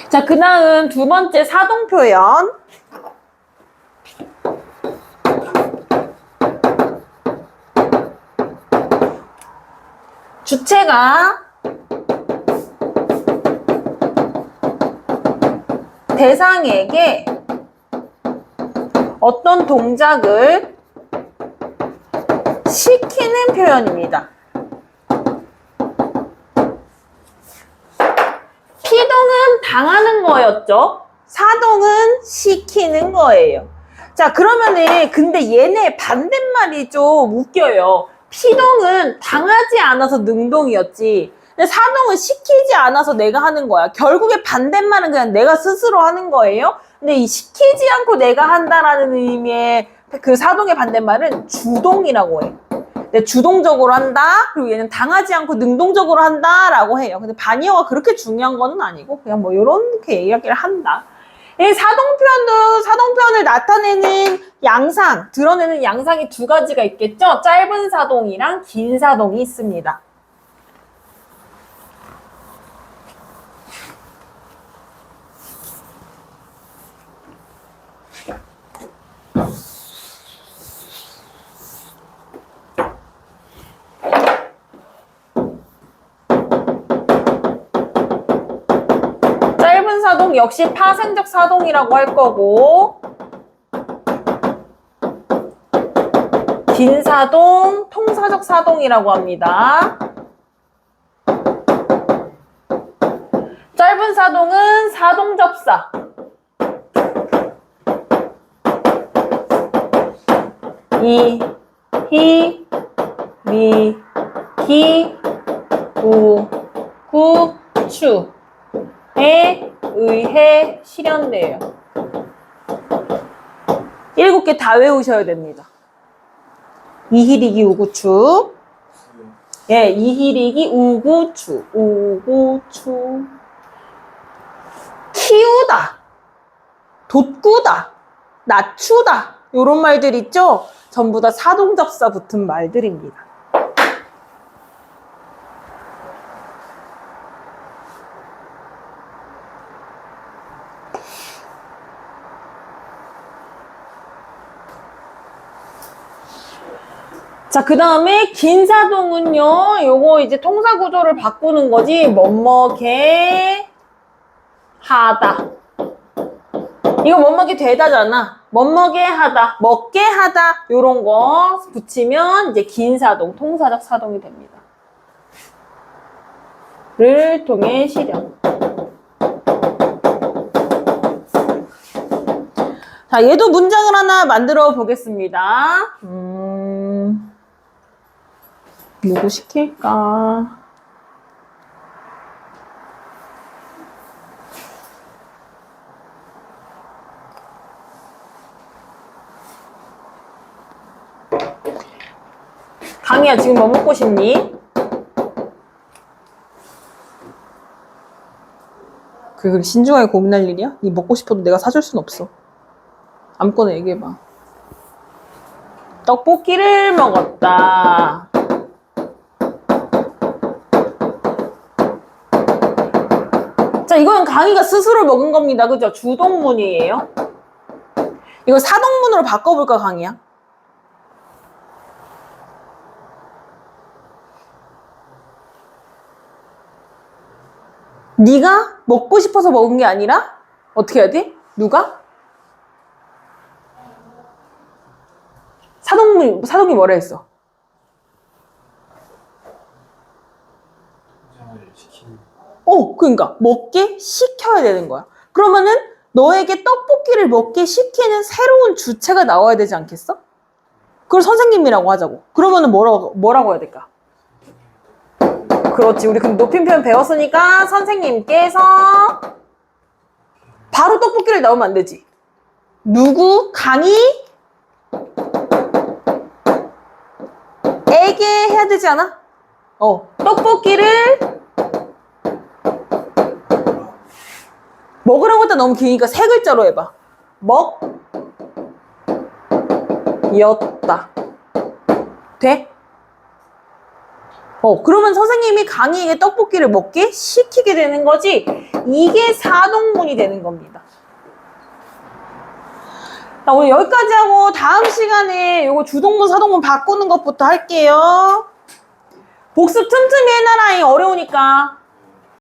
자, 그 다음 두 번째 사동 표현. 주체가 대상에게 어떤 동작을 시키는 표현입니다. 피동은 당하는 거였죠. 사동은 시키는 거예요. 자, 그러면은 근데 얘네 반대말이 좀 웃겨요. 피동은 당하지 않아서 능동이었지. 근데 사동은 시키지 않아서 내가 하는 거야. 결국에 반대말은 그냥 내가 스스로 하는 거예요. 근데 이 시키지 않고 내가 한다라는 의미의 그 사동의 반대말은 주동이라고 해. 내 주동적으로 한다. 그리고 얘는 당하지 않고 능동적으로 한다라고 해요. 근데 반의어가 그렇게 중요한 거는 아니고 그냥 뭐 이렇게 이야기를 한다. 이 사동표현을 나타내는 양상, 드러내는 양상이 두 가지가 있겠죠. 짧은 사동이랑 긴 사동이 있습니다. 짧은 사동 역시 파생적 사동이라고 할 거고, 긴 사동, 통사적 사동이라고 합니다. 짧은 사동은 사동접사. 이, 히, 미, 기, 우, 구, 추. 에 의해 실현돼요. 7개 다 외우셔야 됩니다. 이희리기 우구축. 예, 이희리기 우구축. 우구축. 키우다. 돋구다. 낮추다. 요런 말들 있죠? 전부 다 사동접사 붙은 말들입니다. 자, 그 다음에 긴사동은요, 요거 이제 통사구조를 바꾸는 거지, 멋먹게 하다. 이거 멋먹게 되다잖아. 멋먹게 하다, 먹게 하다, 요런 거 붙이면 이제 긴사동, 통사적 사동이 됩니다. 를 통해 실현. 자, 얘도 문장을 하나 만들어 보겠습니다. 누구 시킬까? 강희야, 지금 뭐 먹고 싶니? 그게 신중하게 고민할 일이야? 니 먹고 싶어도 내가 사줄 순 없어. 아무거나 얘기해봐. 떡볶이를 먹었다. 자, 이건 강희가 스스로 먹은 겁니다. 그죠? 주동문이에요. 이거 사동문으로 바꿔볼까, 강희야? 네가 먹고 싶어서 먹은 게 아니라 어떻게 해야 돼? 누가? 사동이 뭐라 했어? 그러니까 먹게 시켜야 되는 거야. 그러면은 너에게 떡볶이를 먹게 시키는 새로운 주체가 나와야 되지 않겠어? 그걸 선생님이라고 하자고. 그러면은 뭐라고 해야 될까? 그렇지. 우리 그럼 높임 표현 배웠으니까 선생님께서 바로 떡볶이를 나오면 안 되지. 누구? 강희? 에게 해야 되지 않아? 떡볶이를 먹으라고 했다 너무 기니까 세 글자로 해봐. 먹였다. 돼? 그러면 선생님이 강희에게 떡볶이를 먹게 시키게 되는 거지. 이게 사동문이 되는 겁니다. 자, 오늘 여기까지 하고 다음 시간에 요거 주동문, 사동문 바꾸는 것부터 할게요. 복습 틈틈이 해놔라. 어려우니까.